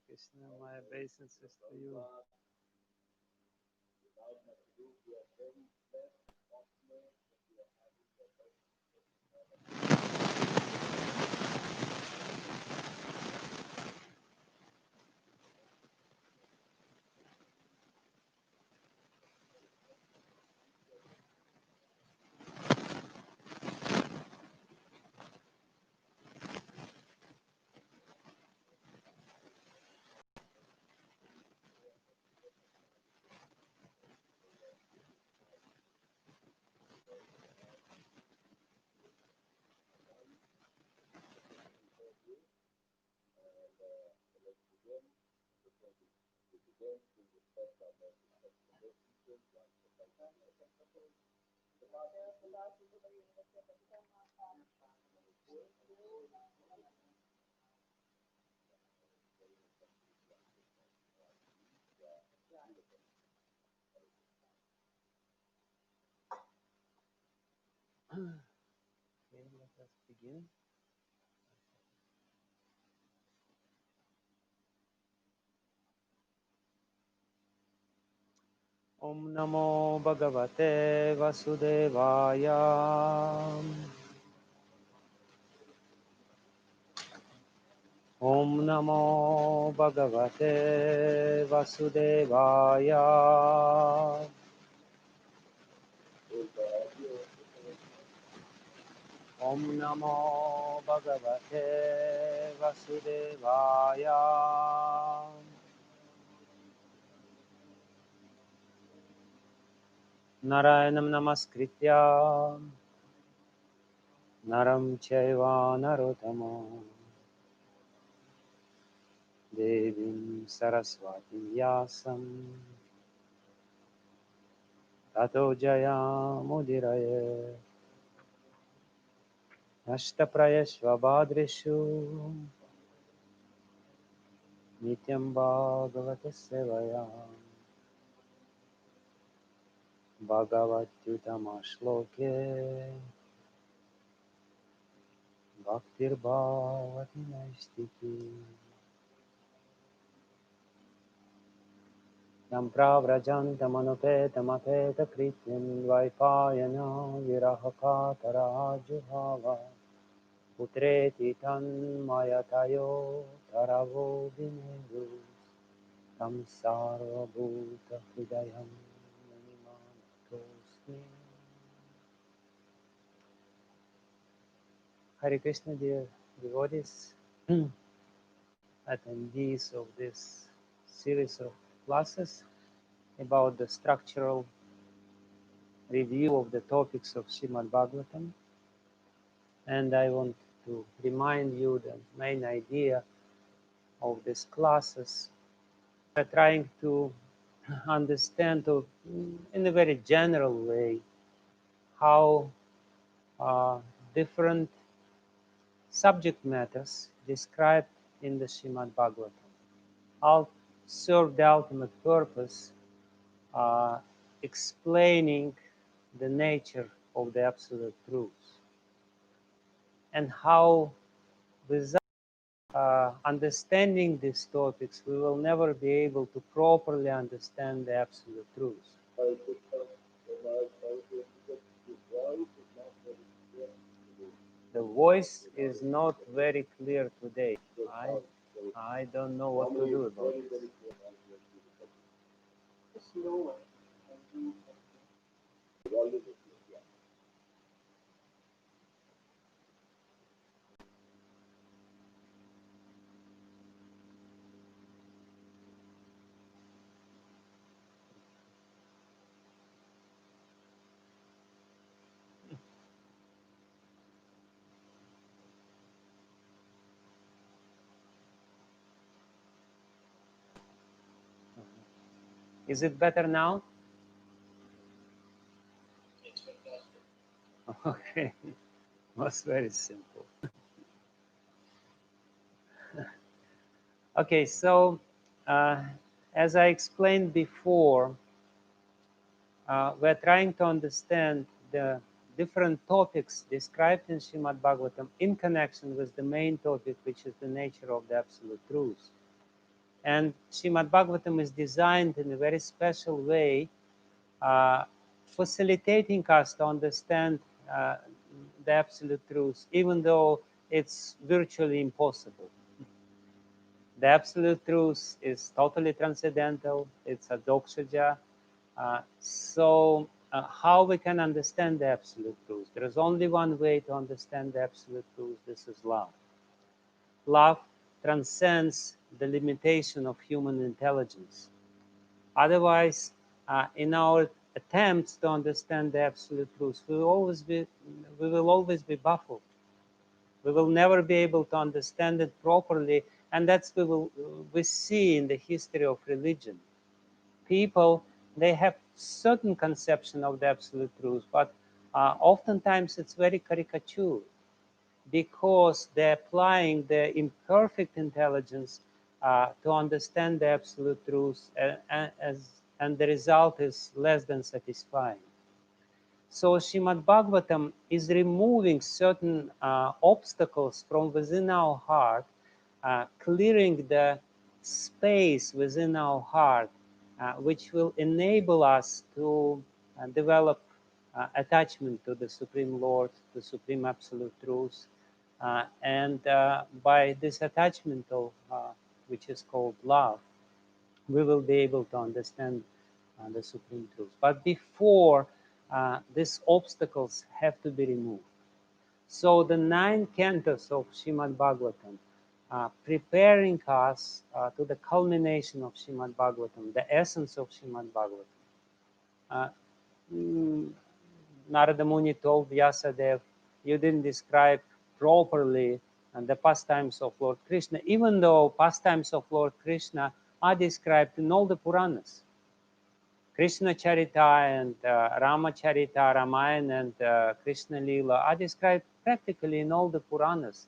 Krishna, my obeisances to you. Okay, let us begin. Om Namo Bhagavate Vasudevaya. Om Namo Bhagavate Vasudevaya. Om Namo Bhagavate Vasudevaya. Narayanam Namaskritya Naram Chaiva Narottamam Devim Saraswati Vyasam Tato Jayamudiraye Ashtaprayashva Bhadrishu Nityam Bhagavata Sevaya Bhagavatyutama Shloke Bhaktir Bhavati Naistiki Yam Pravrajantam Anupetam Apeta Krityam Vaipayana Virahakatara Juhava Putreti Tanmayatayo Taravo Vinedu Tam Sarva Bhuta Hridayam Manimanatosmi. Hare Krishna, dear devotees, attendees of this series of classes about the structural review of the topics of Srimad-Bhagavatam. And I want to remind you the main idea of these classes. We're trying to understand in a very general way how different subject matters described in the Srimad-Bhagavatam all serve the ultimate purpose, explaining the nature of the absolute truth, and how without understanding these topics we will never be able to properly understand the absolute truth. The voice is not very clear today. I don't know what to do about this. Is it better now? Okay, it was very simple. Okay, so as I explained before, we're trying to understand the different topics described in Srimad Bhagavatam in connection with the main topic, which is the nature of the absolute truth. And Srimad-Bhagavatam is designed in a very special way, uh, facilitating us to understand uh, the absolute truth, even though it's virtually impossible. The absolute truth is totally transcendental. It's a doxaja. So how we can understand the absolute truth? There is only one way to understand the absolute truth. This is love. Love transcends the limitation of human intelligence. Otherwise, in our attempts to understand the absolute truth, we will always be baffled. We will never be able to understand it properly, and that's we see in the history of religion. People, they have certain conception of the absolute truth, but oftentimes it's very caricature, because they're applying their imperfect intelligence to understand the absolute truth, and the result is less than satisfying. So Srimad Bhagavatam is removing certain obstacles from within our heart, clearing the space within our heart, which will enable us to develop attachment to the Supreme Lord, the Supreme Absolute Truth. And by this attachment, which is called love, we will be able to understand the Supreme Truth. But before, these obstacles have to be removed. So the 9 cantos of Srimad Bhagavatam, preparing us to the culmination of Srimad Bhagavatam, the essence of Srimad Bhagavatam. Uh, mm, Narada Muni told Vyasadeva, you didn't describe properly the pastimes of Lord Krishna, even though pastimes of Lord Krishna are described in all the Puranas. Krishna Charita and Rama Charita, Ramayana and Krishna Lila are described practically in all the Puranas.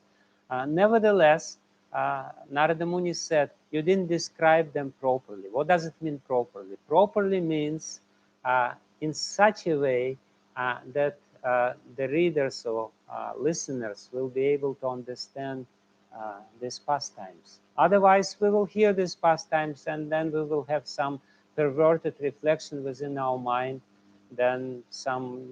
Nevertheless, Narada Muni said, you didn't describe them properly. What does it mean properly? Properly means in such a way that the readers or listeners will be able to understand these pastimes. Otherwise, we will hear these pastimes and then we will have some perverted reflection within our mind, then some,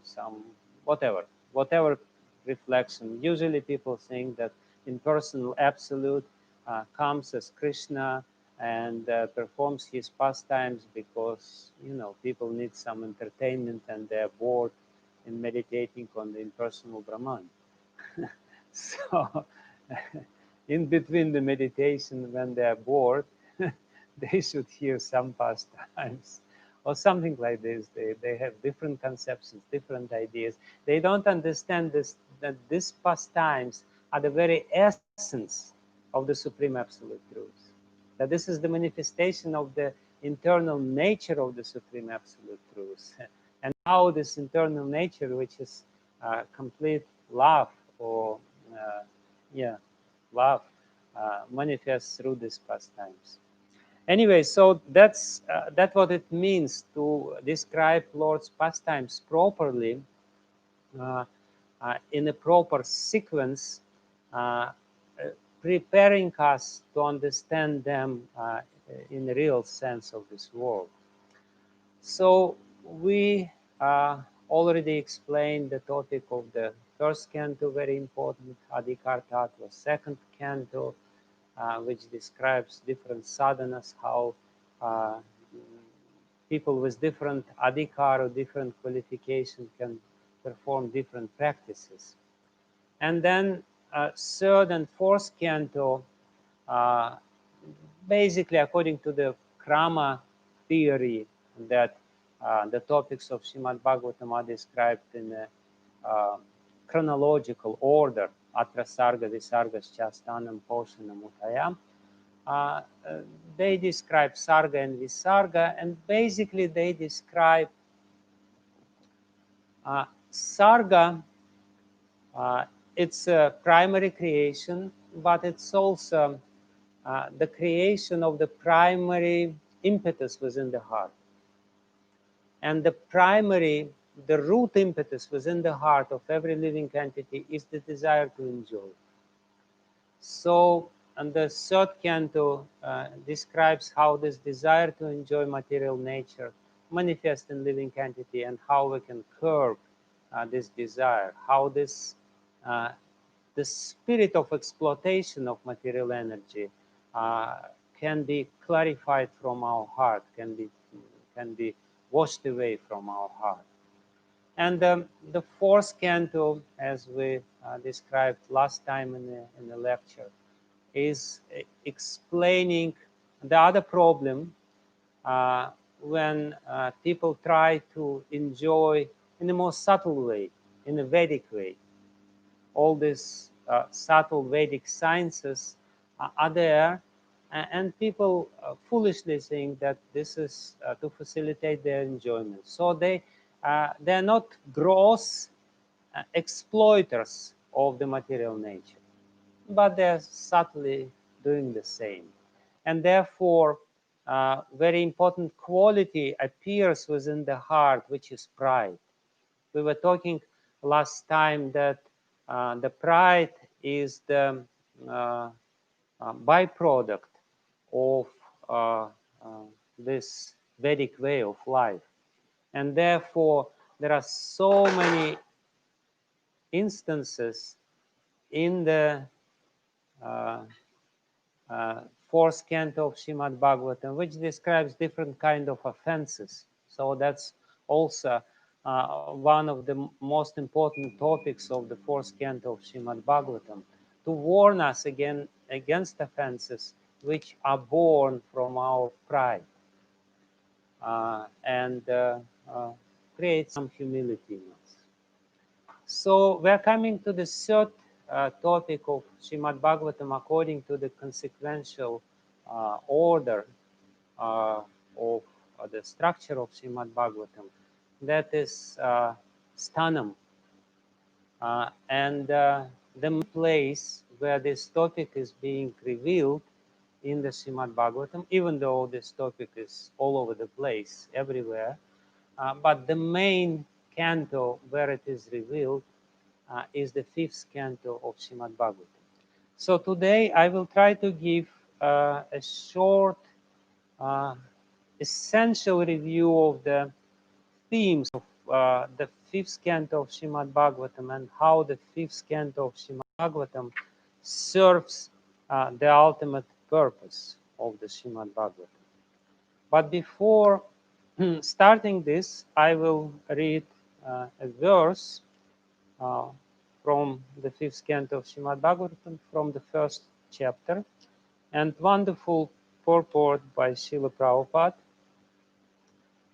some whatever reflection. Usually people think that impersonal absolute comes as Krishna and performs his pastimes because, people need some entertainment and they're bored in meditating on the impersonal Brahman. So, in between the meditation, when they are bored, they should hear some pastimes or something like this. They have different conceptions, different ideas. They don't understand that these pastimes are the very essence of the Supreme Absolute Truth. That this is the manifestation of the internal nature of the Supreme Absolute Truth. And how this internal nature, which is complete love or yeah, love, manifests through these pastimes. Anyway, so that's what it means to describe Lord's pastimes properly, uh, in a proper sequence, uh, preparing us to understand them in the real sense of this word. So we already explained the topic of the first canto, very important, Adhikar Tattva, second canto, which describes different sadhanas, how uh, people with different adhikar or different qualification can perform different practices. And then third and fourth canto, uh, basically according to the Krama theory, that the topics of Srimad Bhagavatam are described in a chronological order, Atra Sarga, Visarga, Shastanam, Poshanam, Utayam. Uh, uh, they describe Sarga and Visarga, and basically they describe Sarga. Uh, it's a primary creation, but it's also the creation of the primary impetus within the heart. And the root impetus within the heart of every living entity is the desire to enjoy. So and the third canto describes how this desire to enjoy material nature manifests in living entity, and how we can curb this desire, how this the spirit of exploitation of material energy can be clarified from our heart, can be washed away from our heart. And the fourth canto, as we described last time in the lecture, is explaining the other problem uh, when people try to enjoy in a more subtle way, in a Vedic way. All these subtle Vedic sciences are there, and people foolishly think that this is to facilitate their enjoyment. So they're not gross exploiters of the material nature, but they're subtly doing the same. And therefore, very important quality appears within the heart, which is pride. We were talking last time that the pride is the uh, byproduct of uh, this Vedic way of life. And therefore, there are so many instances in the uh, fourth canto of Srimad-Bhagavatam, which describes different kind of offenses. So that's also one of the most important topics of the fourth canto of Srimad-Bhagavatam, to warn us against offenses which are born from our pride and create some humility in us. So we're coming to the third topic of Srimad Bhagavatam according to the consequential order of the structure of Srimad Bhagavatam. That is Sthanam. And the place where this topic is being revealed in the Srimad Bhagavatam, even though this topic is all over the place, everywhere, but the main canto where it is revealed is the fifth canto of Srimad Bhagavatam. So today I will try to give a short, essential review of the themes of the fifth canto of Srimad Bhagavatam and how the fifth canto of Srimad Bhagavatam serves the ultimate purpose of the Srimad Bhagavatam. But before starting this, I will read a verse uh, from the fifth canto of Srimad Bhagavatam, from the first chapter, and wonderful purport by Srila Prabhupada,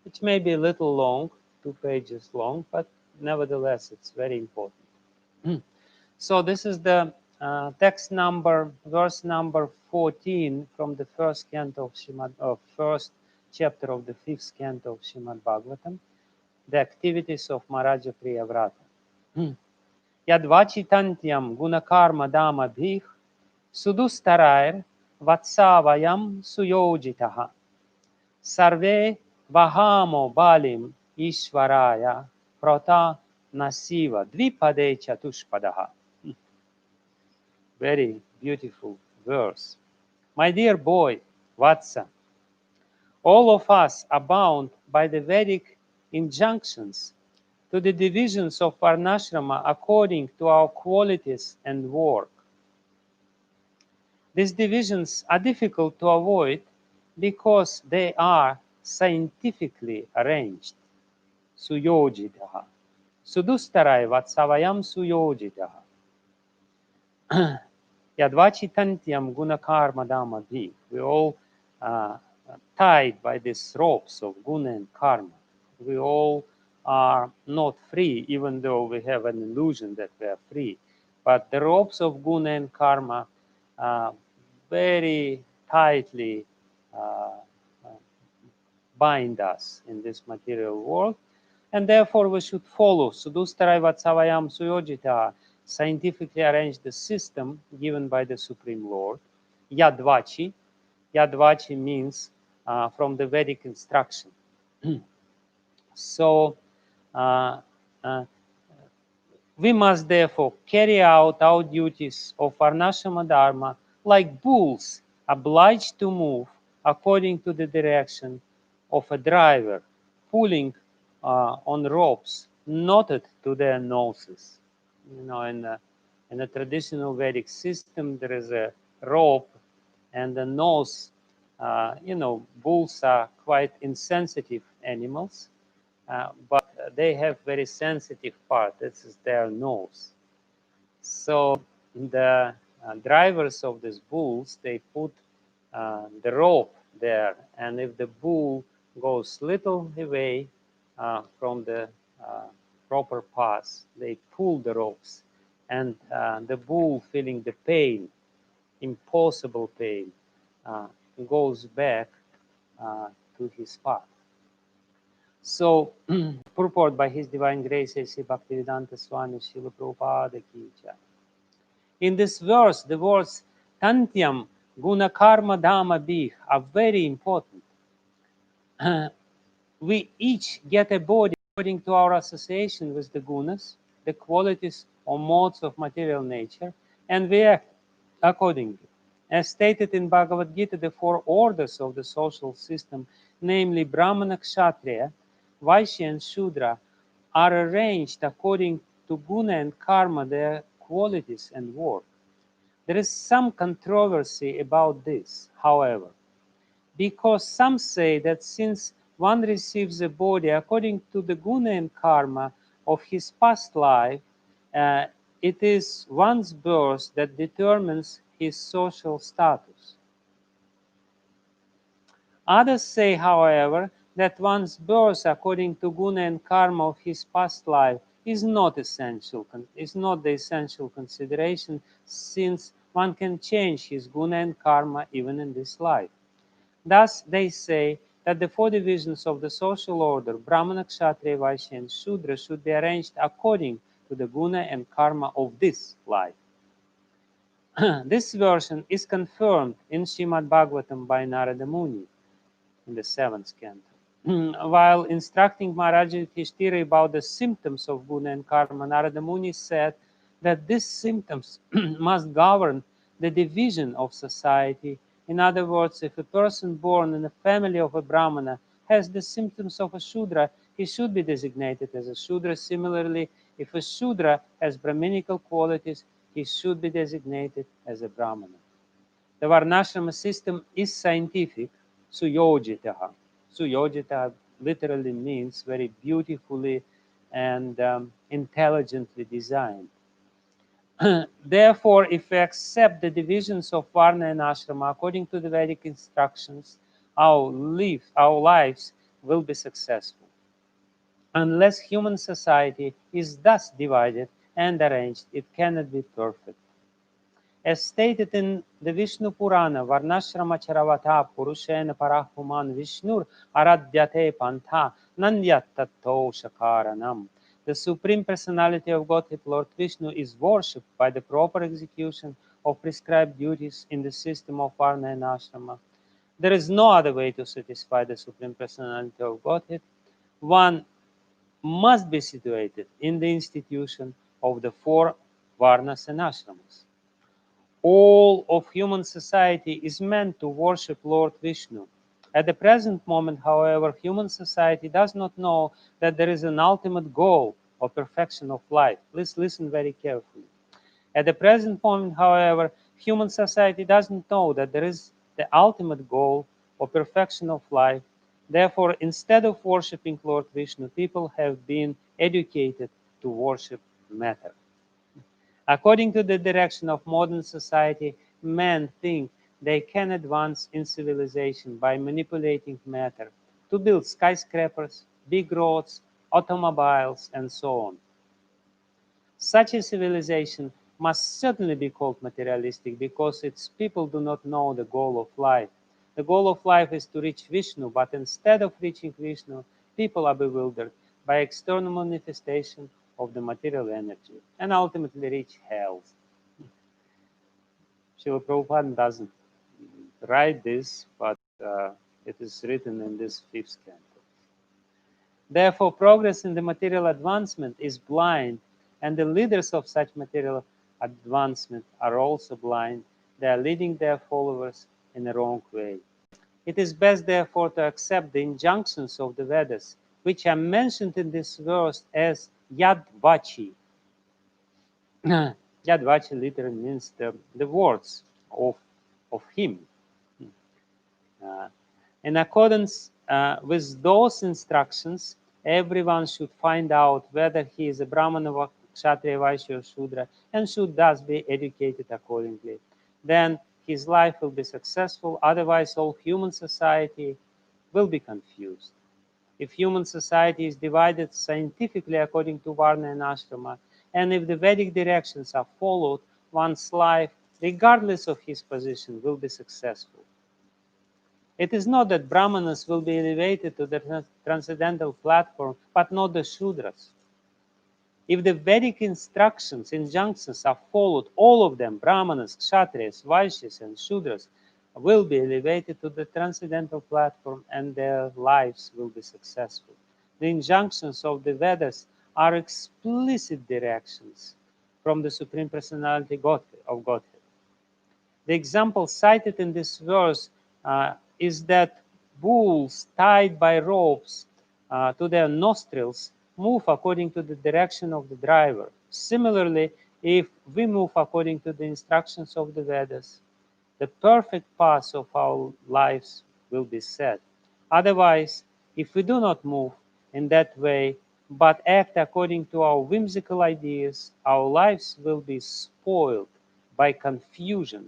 which may be a little long, 2 pages long, but nevertheless it's very important. So this is the text number, verse number 14 from the first canto of first chapter of the fifth canto of Srimad Bhagavatam, the activities of Maharaja Priyavrata. Yadvachitantyam gunakarma dama bhih sudustarair vatsavayam suyojitaha sarve vahamo balim ishvaraya prata nasiva dvipade chatushpadaha. Very beautiful verse. My dear boy, Vatsa, all of us are bound by the Vedic injunctions to the divisions of Varnashrama according to our qualities and work. These divisions are difficult to avoid because they are scientifically arranged. Suyojitaha. Sudustarai vatsavayam suyojitaha. Yadvachitantyam gunakarma dhamabhi. We all tied by these ropes of guna and karma. We all are not free, even though we have an illusion that we are free. But the ropes of guna and karma very tightly bind us in this material world, and therefore we should follow Sudustarai Vatsavayam Suyojita, scientifically arrange the system given by the Supreme Lord. Yadvachi. Yadvachi means from the Vedic instruction. So we must therefore carry out our duties of Varnashrama Dharma like bulls obliged to move according to the direction of a driver pulling on ropes knotted to their noses. You know, in a traditional Vedic system, there is a rope and the nose. You know, bulls are quite insensitive animals, but they have very sensitive part. This is their nose. So the drivers of these bulls, they put the rope there, and if the bull goes little away from the uh, proper path, they pull the ropes, and the bull, feeling the pain, impossible pain, uh, goes back uh, to his path. So, purport by His Divine Grace A.C. Bhaktivedanta Swami Srila Prabhupada Ki Jai. In this verse, the words Tantyam Guna Karma Dhamma Bih are very important. We each get a body according to our association with the gunas, the qualities or modes of material nature, and we act accordingly. As stated in Bhagavad Gita, the four orders of the social system, namely Brahmana, Kshatriya, Vaishya, and Shudra, are arranged according to guna and karma, their qualities and work. There is some controversy about this, however, because some say that since one receives a body according to the guna and karma of his past life, uh, it is one's birth that determines his social status. Others say, however, that one's birth according to guna and karma of his past life is not essential, is not the essential consideration, since one can change his guna and karma even in this life. Thus, they say that the four divisions of the social order, Brahmana, Kshatriya, Vaishya, and Shudra, should be arranged according to the guna and karma of this life. This version is confirmed in Srimad-Bhagavatam by Narada Muni in the seventh canto. While instructing Maharaja Yudhishthira about the symptoms of guna and karma, Narada Muni said that these symptoms must govern the division of society. In other words, if a person born in a family of a Brahmana has the symptoms of a Shudra, he should be designated as a Shudra. Similarly, if a Shudra has Brahminical qualities, he should be designated as a Brahmana. The Varnashrama system is scientific, suyojitaha. Suyojitaha literally means very beautifully and intelligently designed. Therefore, if we accept the divisions of Varna and Ashrama according to the Vedic instructions, our lives will be successful. Unless human society is thus divided and arranged, it cannot be perfect. As stated in the Vishnu Purana, Varnashrama Charavata Purushena Parahuman Vishnur Aradhyate Pantha Nandyat Tato Shakaranam. The Supreme Personality of Godhead, Lord Vishnu, is worshipped by the proper execution of prescribed duties in the system of Varna and Ashrama. There is no other way to satisfy the Supreme Personality of Godhead. One must be situated in the institution of the four Varnas and Ashramas. All of human society is meant to worship Lord Vishnu. At the present moment, however, human society does not know that there is an ultimate goal of perfection of life. Please listen very carefully. At the present moment, however, human society doesn't know that there is the ultimate goal of perfection of life. Therefore, instead of worshiping Lord Vishnu, people have been educated to worship matter. According to the direction of modern society, men think they can advance in civilization by manipulating matter to build skyscrapers, big roads, automobiles, and so on. Such a civilization must certainly be called materialistic because its people do not know the goal of life. The goal of life is to reach Vishnu, but instead of reaching Vishnu, people are bewildered by external manifestation of the material energy and ultimately reach hell. Srila Prabhupada doesn't write this, but it is written in this fifth canto. Therefore, progress in the material advancement is blind, and the leaders of such material advancement are also blind. they are leading their followers in the wrong way. It is best, therefore, to accept the injunctions of the Vedas, which are mentioned in this verse as Yad Vachi. Yad Vachi literally means the words of him. Uh, in accordance with those instructions, everyone should find out whether he is a Brahmana, Kshatriya, Vaishya, or Shudra, and should thus be educated accordingly. Then his life will be successful, otherwise all human society will be confused. If human society is divided scientifically according to Varna and Ashrama, and if the Vedic directions are followed, one's life, regardless of his position, will be successful. It is not that Brahmanas will be elevated to the transcendental platform, but not the Shudras. If the Vedic injunctions are followed, all of them, Brahmanas, Kshatriyas, Vaishyas, and Shudras, will be elevated to the transcendental platform and their lives will be successful. The injunctions of the Vedas are explicit directions from the Supreme Personality of Godhead. The example cited in this verse is that bulls tied by ropes to their nostrils move according to the direction of the driver. Similarly, if we move according to the instructions of the Vedas, the perfect path of our lives will be set. Otherwise, if we do not move in that way, but act according to our whimsical ideas, our lives will be spoiled by confusion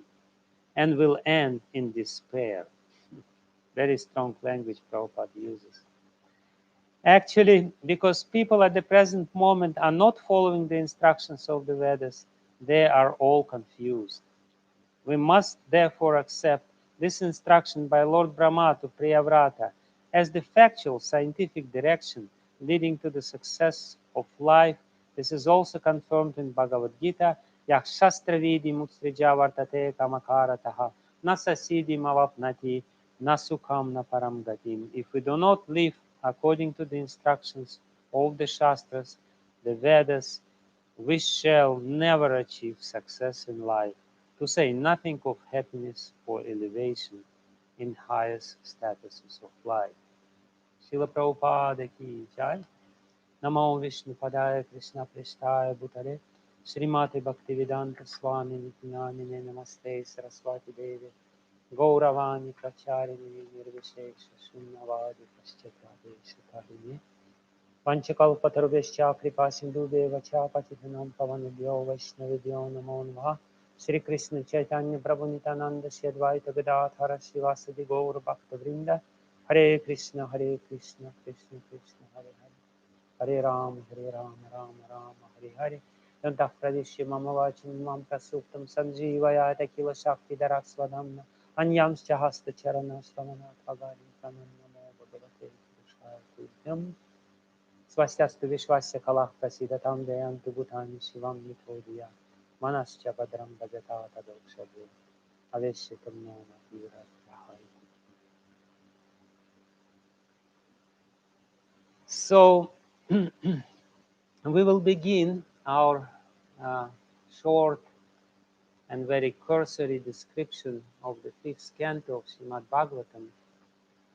and will end in despair. Very strong language Prabhupada uses. Actually, because people at the present moment are not following the instructions of the Vedas, they are all confused. We must therefore accept this instruction by Lord Brahma to Priyavrata as the factual scientific direction leading to the success of life. This is also confirmed in Bhagavad Gita. Yakshastravidi mutsrija vartate kamakarataha nasasidi mavapnati nasukam na param gatim. If we do not live according to the instructions of the Shastras, the Vedas, we shall never achieve success in life, to say nothing of happiness or elevation in highest statuses of life. Srila Prabhupada ki jai. Namo Vishnu Padaya Krishna Prishthaya Bhutale Srimati Bhaktivedanta Swami Nitinamine Namaste Saraswati Devi Gauravani Pracharini Nirvishesha Shunyavadi Paschatadeshatarini Panchakalpatarubhescha Kripa Sindhubheva Cha Patitanam Pavanabhyo Vaishnavibhyo Namo Namaha Shri Krishna Chaitanya Prabhu Nityananda Shri Advaita Gadadhara Srivasadi Gaur Bhakta Vrinda Hare Krishna Krishna Krishna Hare Hare Hare Ram, Ram Ram, Hare Hare. Yantah pradeshya mama vachim mam prasuptam sanjeevayata kila shakti daraksvadhamna anyamscha hasta charana shramana thagari pranam namo bhagavate purushaya tuvyam svastastu vishvasya kalah prasidatam dayantu bhutani shivam mithodya manascha badram bhajata tadokshabhu aveshyatam noma viratahai. So, we will begin our short and very cursory description of the fifth canto of Srimad-Bhagavatam,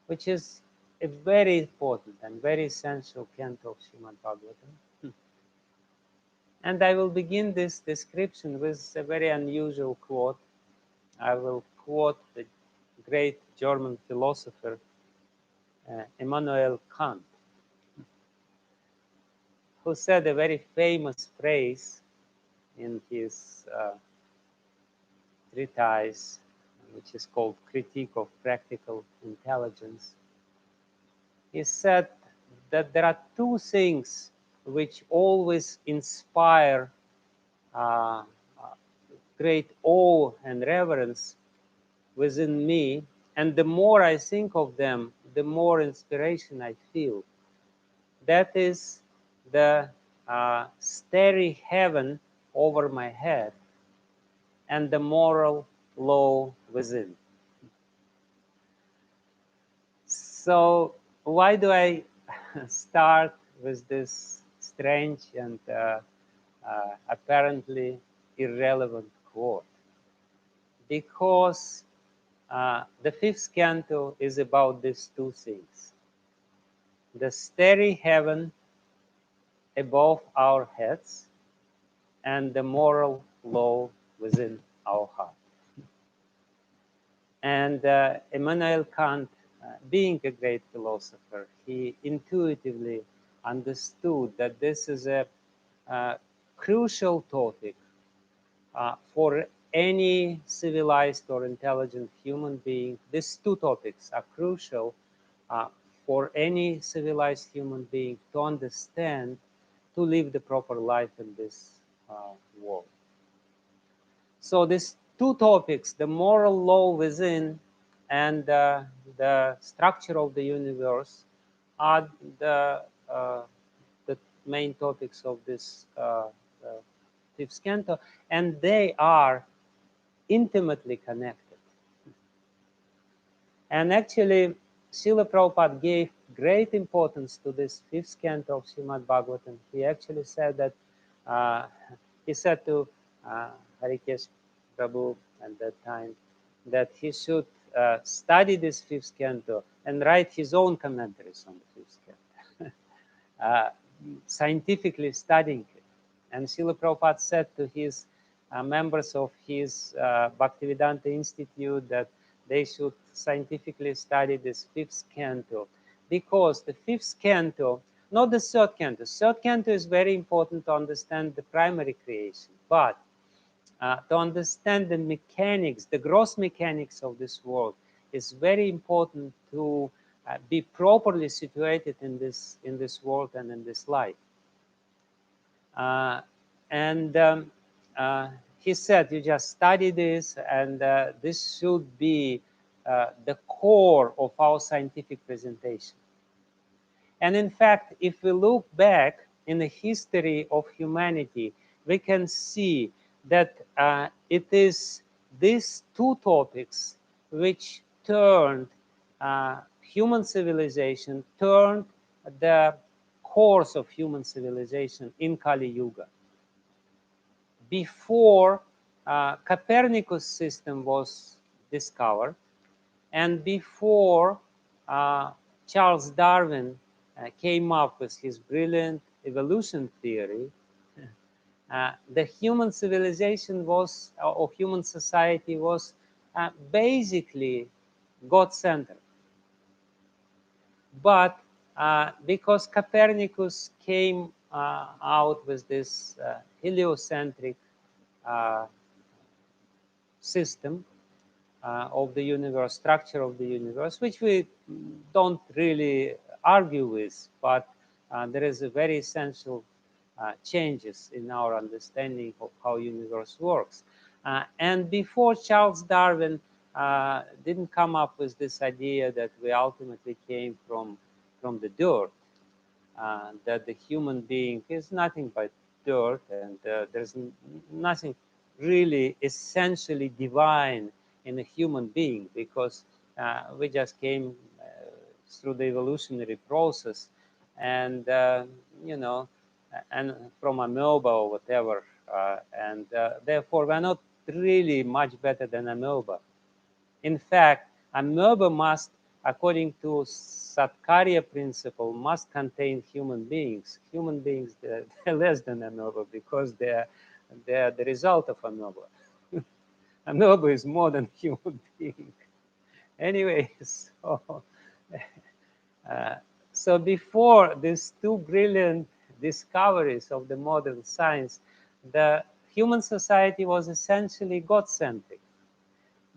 which is a very important and very essential canto of Srimad-Bhagavatam. And I will begin this description with a very unusual quote. I will quote the great German philosopher Immanuel Kant, who said a very famous phrase in his treatise, which is called Critique of Practical Intelligence. He said that there are two things which always inspire great awe and reverence within me, and the more I think of them, the more inspiration I feel. That is the starry heaven over my head and the moral law within. So why do I start with this strange and apparently irrelevant quote? because the fifth canto is about these two things: the starry heaven above our heads and the moral law within our heart. And Immanuel Kant, being a great philosopher, he intuitively understood that this is a crucial topic for any civilized or intelligent human being. These two topics are crucial uh, for any civilized human being to understand, to live the proper life in this world. So these two topics, the moral law within and the structure of the universe, are uh, the main topics of this fifth canto, and they are intimately connected. And actually, Srila Prabhupada gave great importance to this fifth canto of Srimad-Bhagavatam. He actually said that, he said to Harikesh Prabhu at that time that he should study this fifth canto and write his own commentaries on the fifth canto, scientifically studying it. And Srila Prabhupada said to his members of his Bhaktivedanta Institute that they should scientifically study this fifth canto, because the fifth canto, not the third canto is very important to understand the primary creation, but to understand the mechanics, the gross mechanics of this world, is very important to be properly situated in this world and in this life. Uh, and he said, you just study this, and this should be the core of our scientific presentation. And in fact, if we look back in the history of humanity, we can see that it is these two topics which turned human civilization, turned the course of human civilization in Kali Yuga. Before Copernicus system was discovered, and before Charles Darwin came up with his brilliant evolution theory, the human civilization was, or human society was basically God-centered. But because Copernicus came out with this heliocentric system of the universe, structure of the universe, which we don't really argue with, but there is a very essential changes in our understanding of how universe works. And before Charles Darwin didn't come up with this idea that we ultimately came from the dirt, that the human being is nothing but dirt, and there's nothing really essentially divine in a human being, because we just came through the evolutionary process, and you know, and from amoeba or whatever, and therefore we're not really much better than amoeba. In fact, amoeba must, according to Satkarya principle, must contain human beings. Human beings, they're less than amoeba because they're the result of amoeba. Amoeba is more than human being. Anyway, uh, so before these two brilliant discoveries of the modern science, the human society was essentially God-centric.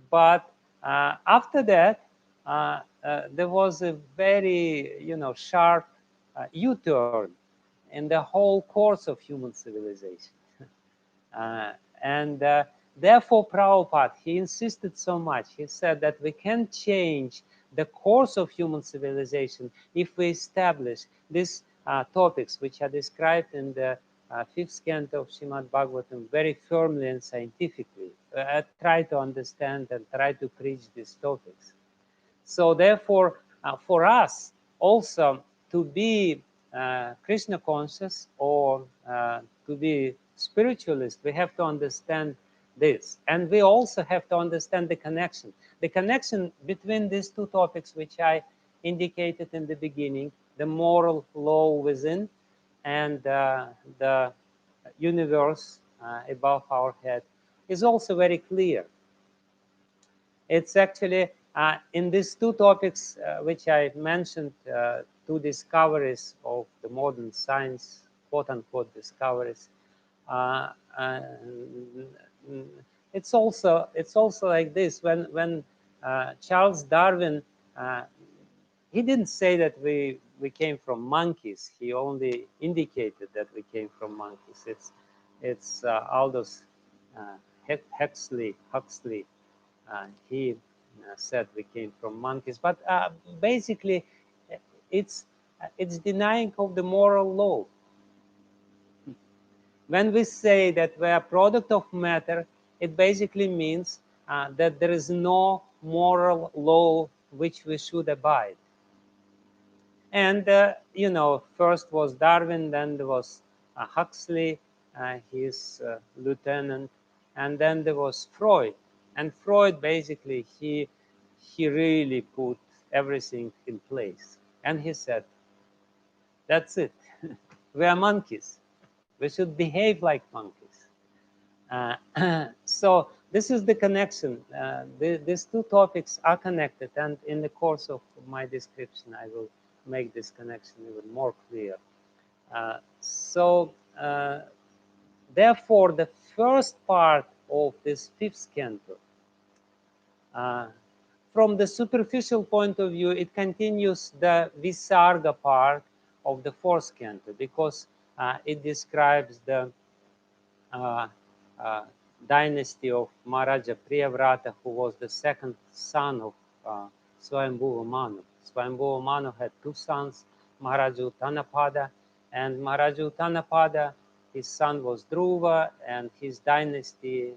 But after that, there was a very, sharp U-turn in the whole course of human civilization. And therefore, Prabhupada, he insisted so much. He said that we can change the course of human civilization if we establish these topics, which are described in the fifth canto of Srimad-Bhagavatam, very firmly and scientifically. Try to understand and try to preach these topics. So therefore, for us also to be Krishna conscious, or to be spiritualist, we have to understand this. And we also have to understand the connection between these two topics, which I indicated in the beginning, the moral law within and the universe above our head, is also very clear. It's actually in these two topics which I mentioned, two discoveries of the modern science, quote unquote discoveries. Uh, and it's also like this. When Charles Darwin, uh, he didn't say that we came from monkeys. He only indicated that we came from monkeys. It's Aldous Huxley. He said we came from monkeys, but basically, it's denying of the moral law. When we say that we are a product of matter, it basically means that there is no moral law which we should abide. And first was Darwin, then there was Huxley, his lieutenant, and then there was Freud. And Freud basically he really put everything in place, and he said, "That's it. We are monkeys. We should behave like monkeys." So this is the connection. These two topics are connected, and in the course of my description, I will make this connection even more clear. So, therefore, the first part of this fifth canto, uh, from the superficial point of view, it continues the Visarga part of the fourth canto, because it describes the uh, uh, dynasty of Maharaja Priyavrata, who was the second son of Swayambhuva Manu. Swayambhuva Manu had two sons, Maharaja Uttanapada and Maharaja Uttanapada. His son was Dhruva, and his dynasty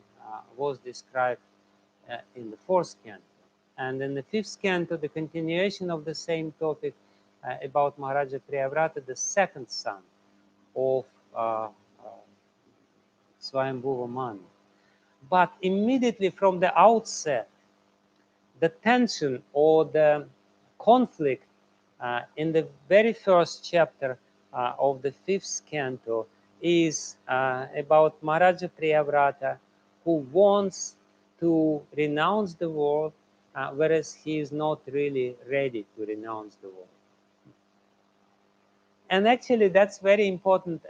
was described in the fourth canto. And in the fifth canto, the continuation of the same topic about Maharaja Priyavrata, the second son of uh, Swayambhuva Manu. But immediately from the outset, the tension or the conflict in the very first chapter of the fifth canto is about Maharaja Priyavrata, who wants to renounce the world, whereas he is not really ready to renounce the world. And actually, that's very important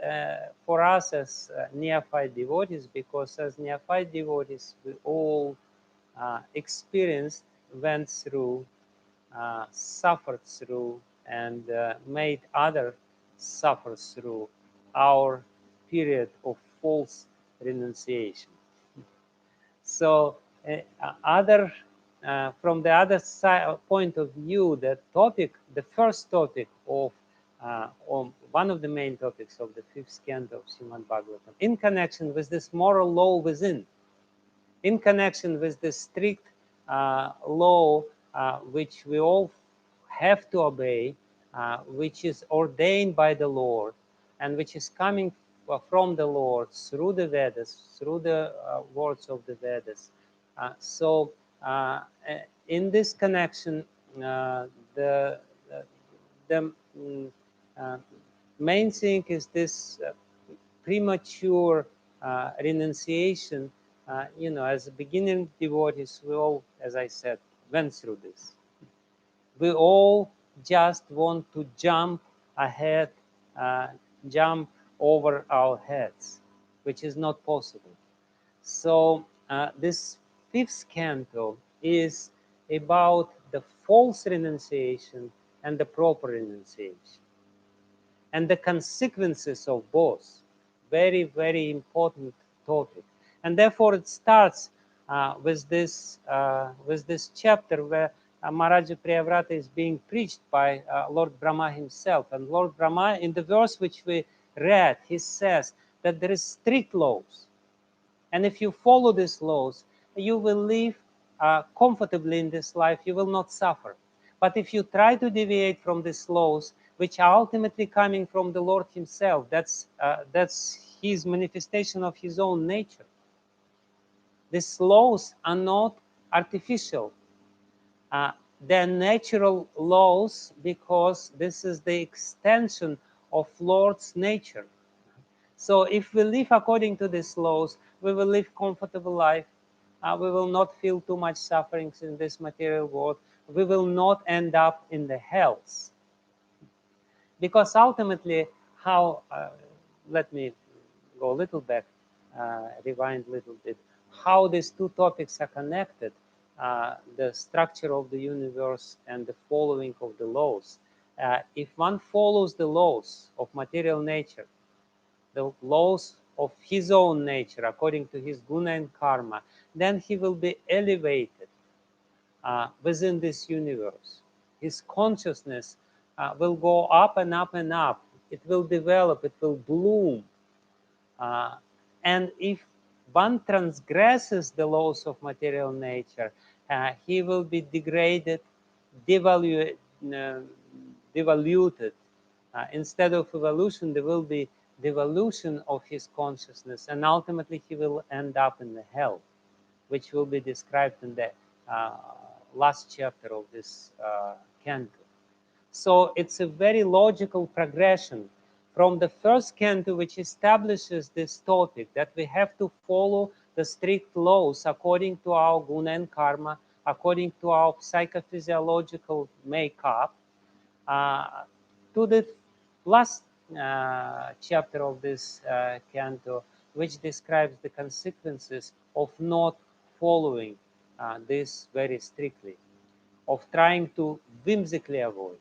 for us as neophyte devotees, because as neophyte devotees, we all experienced, went through, suffered through, and made others suffer through our period of false renunciation. So, other from the other side point of view, the first topic of one of the main topics of the fifth canto of Srimad-Bhagavatam, in connection with this moral law within, in connection with the strict law which we all have to obey, which is ordained by the Lord, and which is coming from the Lord through the Vedas, through the words of the Vedas. So, in this connection, the the main thing is this premature renunciation. As beginning devotees, we all, as I said, went through this. We all just want to jump ahead, uh, jump over our heads, which is not possible. So this fifth canto is about the false renunciation and the proper renunciation, and the consequences of both. Very, very important topic. And therefore it starts with this chapter where Maharaja Priyavrata is being preached by Lord Brahma himself. And Lord Brahma, in the verse which we read, he says that there is strict laws. And if you follow these laws, you will live comfortably in this life. You will not suffer. But if you try to deviate from these laws, which are ultimately coming from the Lord Himself, that's His manifestation of His own nature. These laws are not artificial. They're natural laws because this is the extension of Lord's nature. So if we live according to these laws, we will live comfortable life. We will not feel too much sufferings in this material world. We will not end up in the hells. Because ultimately, how, let me go a little back, rewind a little bit, how these two topics are connected, the structure of the universe and the following of the laws. If one follows the laws of material nature, the laws of his own nature, according to his guna and karma, then he will be elevated within this universe. His consciousness will go up and up and up. It will develop, it will bloom. And if one transgresses the laws of material nature, he will be degraded, devalued. Instead of evolution, there will be devolution of his consciousness, and ultimately he will end up in the hell, which will be described in the last chapter of this canto. So it's a very logical progression from the first canto, which establishes this topic that we have to follow the strict laws according to our guna and karma, according to our psychophysiological makeup, to the last chapter of this canto, which describes the consequences of not following this very strictly, of trying to whimsically avoid.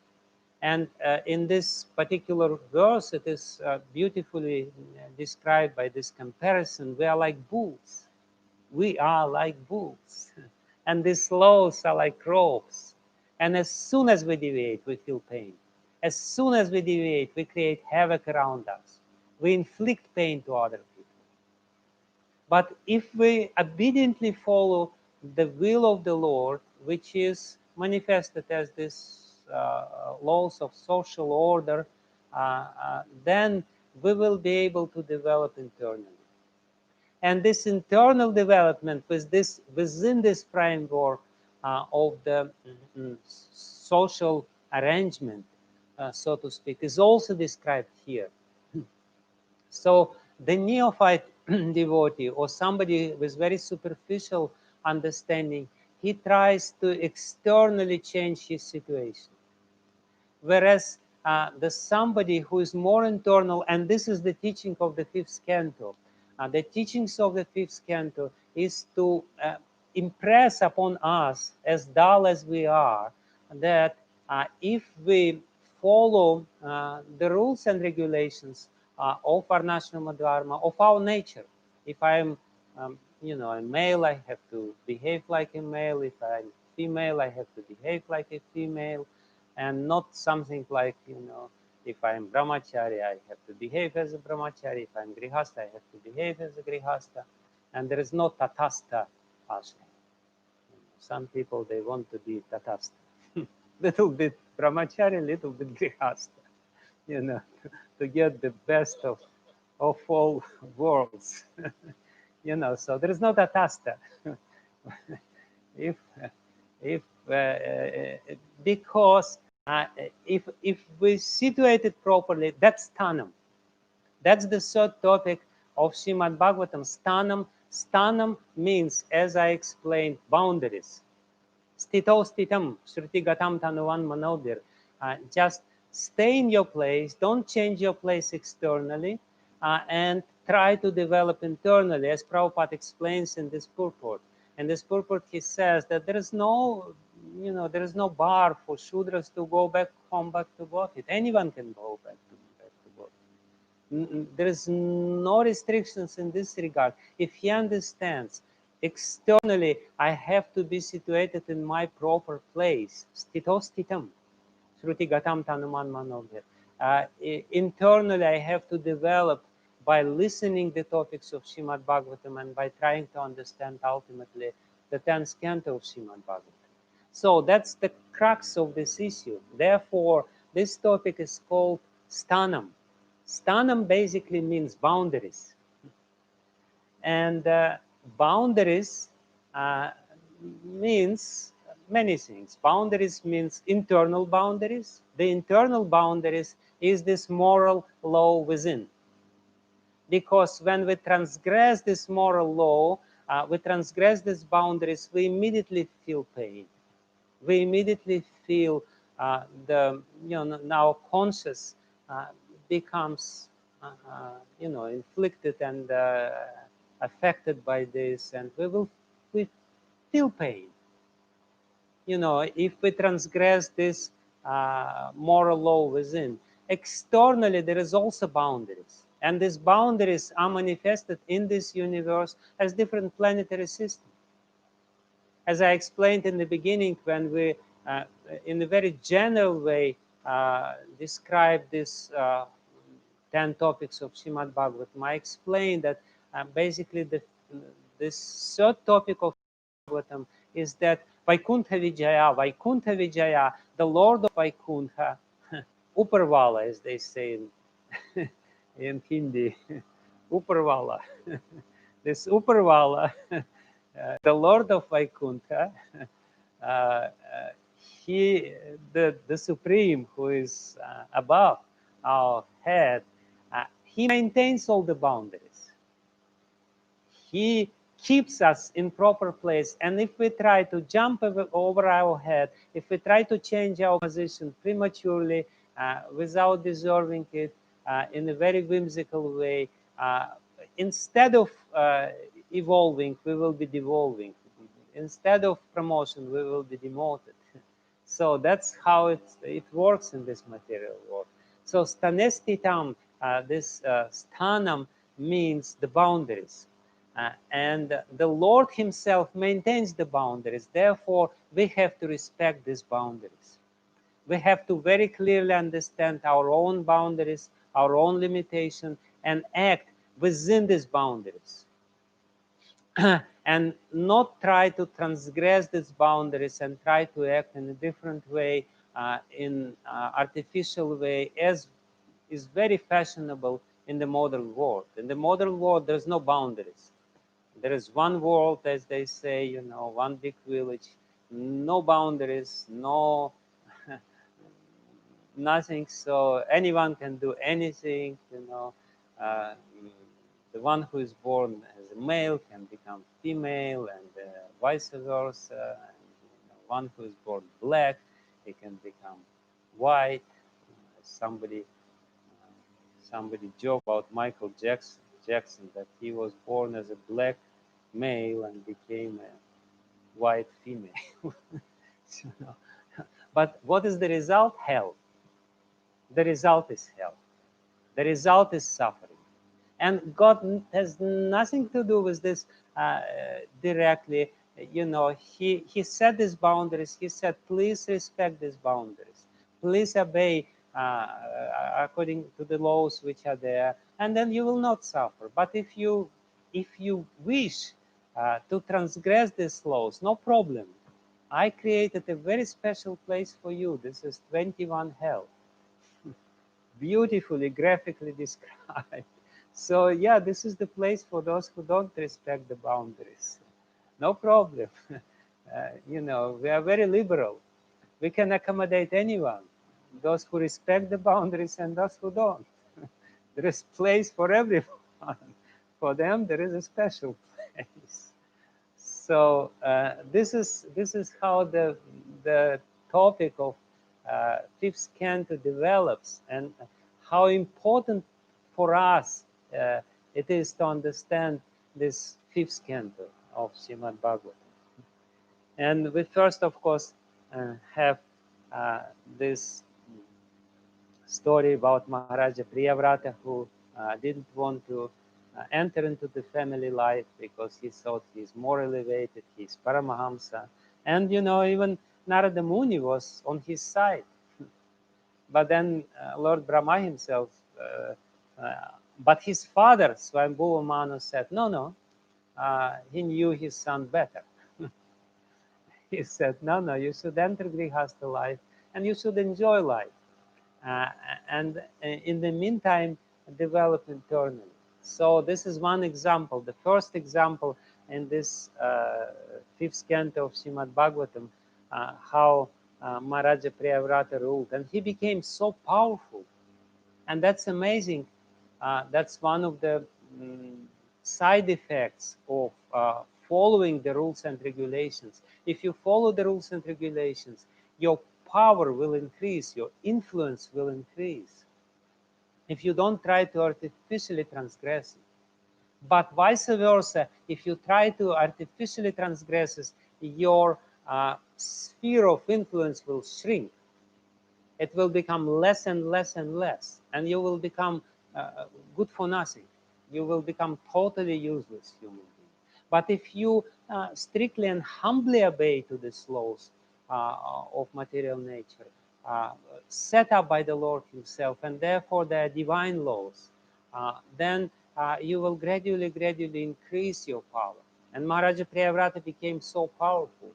And in this particular verse, it is beautifully described by this comparison. We are like bulls. We are like bulls. And these laws are like ropes. And as soon as we deviate, we feel pain. As soon as we deviate, we create havoc around us. We inflict pain to other people. But if we obediently follow the will of the Lord, which is manifested as this laws of social order, then we will be able to develop internally. And this internal development within this framework of the social arrangement, so to speak, is also described here. So the neophyte devotee or somebody with very superficial understanding, he tries to externally change his situation. Whereas the somebody who is more internal, and this is the teaching of the fifth canto, the teachings of the fifth canto is to impress upon us, as dull as we are, that if we follow the rules and regulations of our national dharma, of our nature, if I'm a male, I have to behave like a male. If I'm female, I have to behave like a female, and not something like, if I'm brahmachari, I have to behave as a brahmachari. If I'm grihasta, I have to behave as a grihasta. And there is no tatastha ashram. Some people, they want to be tatastha. Little bit brahmachari, little bit grihasta, to get the best of all worlds. So there is no tatastha. if because if we situate it properly, that's sthanam. That's the third topic of Srimad-Bhagavatam. Sthanam means, as I explained, boundaries. Stito stitam, shruti gatam tanuvan manobir. Just stay in your place, don't change your place externally, and try to develop internally, as Prabhupada explains in this purport. In this purport, he says that there is no bar for Shudras to go back home, back to Godhead. Anyone can go back to Godhead. There is no restrictions in this regard. If he understands externally, I have to be situated in my proper place. Stito stitam, shruti gatam tanuman manobir. Internally, I have to develop by listening the topics of Srimad-Bhagavatam and by trying to understand ultimately the 10th canto of Srimad-Bhagavatam. So that's the crux of this issue. Therefore, this topic is called sthanam. Sthanam basically means boundaries. And boundaries means many things. Boundaries means internal boundaries. The internal boundaries is this moral law within. Because when we transgress this moral law, we transgress these boundaries, we immediately feel pain. We immediately feel now conscious becomes inflicted and affected by this, and we feel pain. If we transgress this moral law within, externally there is also boundaries, and these boundaries are manifested in this universe as different planetary systems. As I explained in the beginning, when we, in a very general way, describe this 10 topics of Srimad-Bhagavatam, I explained that basically this third topic of Bhagavatam is that Vaikuntha Vijaya, the Lord of Vaikuntha, Uparvala, as they say in Hindi, Uparvala. This Uparvala, the Lord of Vaikuntha, he, the Supreme, who is above our head, he maintains all the boundaries. He keeps us in proper place, and if we try to jump over our head, if we try to change our position prematurely without deserving it, in a very whimsical way, instead of evolving, we will be devolving. Instead of promotion, we will be demoted. So that's how it works in this material world. So stanestitam, this stanam means the boundaries. And the Lord himself maintains the boundaries. Therefore, we have to respect these boundaries. We have to very clearly understand our own boundaries, our own limitation, and act within these boundaries. And not try to transgress these boundaries and try to act in a different way, in artificial way, as is very fashionable in the modern world. In the modern world, there's no boundaries. There is one world, as they say, one big village, no boundaries, no nothing. So anyone can do anything. Uh, the one who is born as a male can become female, and vice versa. And, one who is born black, he can become white. Somebody joked about Michael Jackson that he was born as a black male and became a white female. But what is the result? Hell. The result is hell. The result is suffering. And God has nothing to do with this directly. He set these boundaries. He said, please respect these boundaries. Please obey according to the laws which are there, and then you will not suffer. But if you wish to transgress these laws, no problem. I created a very special place for you. This is 21 hell. Beautifully, graphically described. So yeah, this is the place for those who don't respect the boundaries. No problem. We are very liberal. We can accommodate anyone. Those who respect the boundaries and those who don't. There is place for everyone. For them, there is a special place. So this is how the topic of fifth canto develops, and how important for us it is to understand this fifth canto of Srimad-Bhagavatam. And we first, of course, have this story about Maharaja Priyavrata, who didn't want to enter into the family life because he thought he's more elevated, he's Paramahamsa. And, even Narada Muni was on his side. But then Lord Brahma himself, but his father, Swayambhuva Manu, said, no, he knew his son better. He said, no, you should enter Grihastha life and you should enjoy life. And in the meantime, develop internally. So this is one example. The first example in this fifth canto of Srimad-Bhagavatam, how Maharaja Priyavrata ruled, and he became so powerful, and that's amazing. That's one of the side effects of following the rules and regulations. If you follow the rules and regulations, your power will increase, your influence will increase. If you don't try to artificially transgress it. But vice versa, if you try to artificially transgress it, your sphere of influence will shrink. It will become less and less and less, and you will become good for nothing. You will become totally useless human being. But if you strictly and humbly obey to these laws of material nature, uh, set up by the Lord Himself, and therefore they are divine laws, then you will gradually increase your power. And Maharaja Priyavrata became so powerful.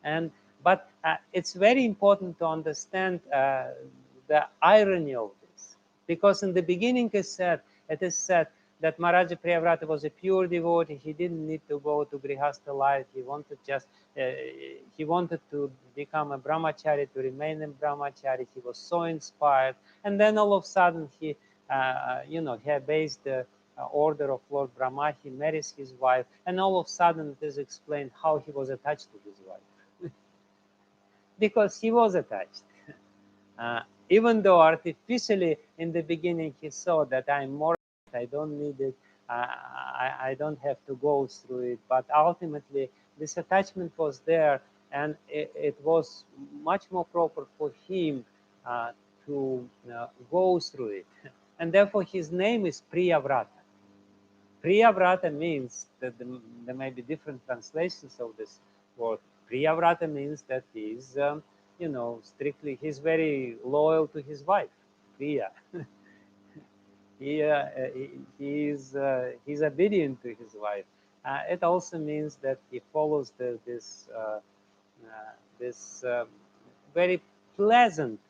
And but it's very important to understand the irony of this, because in the beginning it is said that Maharaja Priyavrata was a pure devotee. He didn't need to go to Grihastha life. He wanted just he wanted to become a brahmachari, to remain in brahmachari. He was so inspired, and then all of a sudden he obeys the order of Lord Brahma. He marries his wife, and all of a sudden it is explained how he was attached to his wife. Because he was attached. Uh, Even though artificially in the beginning he saw that I'm more, I don't need it, I don't have to go through it, but ultimately this attachment was there, and it was much more proper for him to go through it. And therefore his name is Priyavrata. Priyavrata means that there may be different translations of this word. Priyavrata means that he's, he's very loyal to his wife, Priya. He's obedient to his wife. It also means that he follows this very pleasant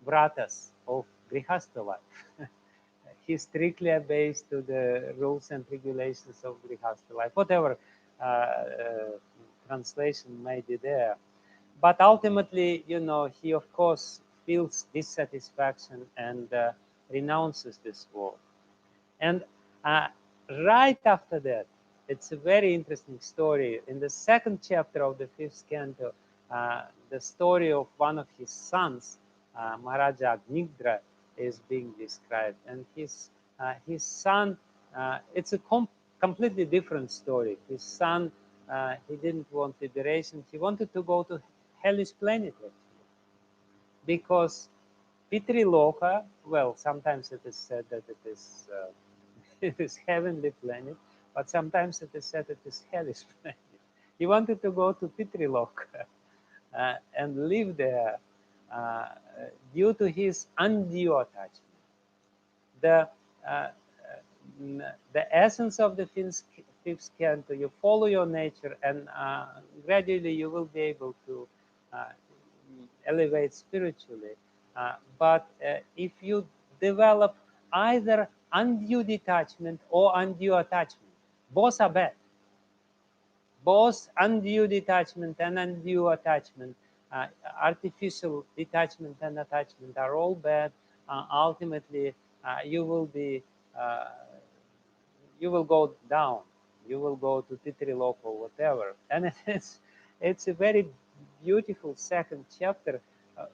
vratas of grihastha life. He strictly obeys to the rules and regulations of grihastha life, whatever translation may be there. But ultimately, he of course feels dissatisfaction and renounces this world. And uh, right after that, it's a very interesting story. In the second chapter of the fifth canto, the story of one of his sons, Maharaja Agnigdra, is being described. And his son, it's a completely different story. His son, he didn't want liberation. He wanted to go to hellish planet, actually, because Pitriloka, well, sometimes it is said that it is it is heavenly planet, but sometimes it is said it is hellish planet. He wanted to go to Pitriloka and live there uh, due to his undue attachment. The uh, the essence of the fifth canto, you follow your nature, and gradually you will be able to uh, elevate spiritually. But if you develop either undue detachment or undue attachment, both are bad. Both undue detachment and undue attachment, artificial detachment and attachment, are all bad. Ultimately, you will be uh, you will go down. You will go to Titriloka or whatever. And it's a very beautiful second chapter,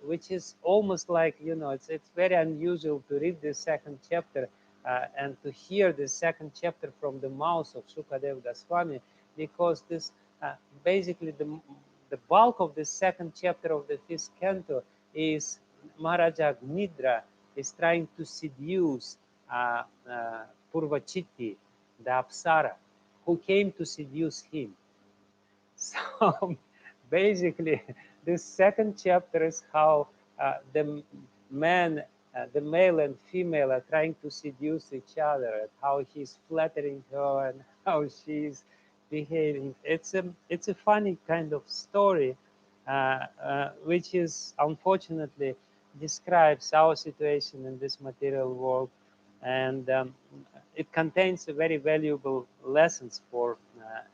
which is almost like, it's very unusual to read this second chapter and to hear this second chapter from the mouth of Sukadeva Goswami, because this basically the bulk of the second chapter of the fifth canto is Maharaja Nidra is trying to seduce Purvachitti, the Apsara, who came to seduce him. So basically, this second chapter is how the man, the male and female, are trying to seduce each other, and how he's flattering her and how she's behaving. It's a funny kind of story, which is unfortunately describes our situation in this material world, and it contains very valuable lessons for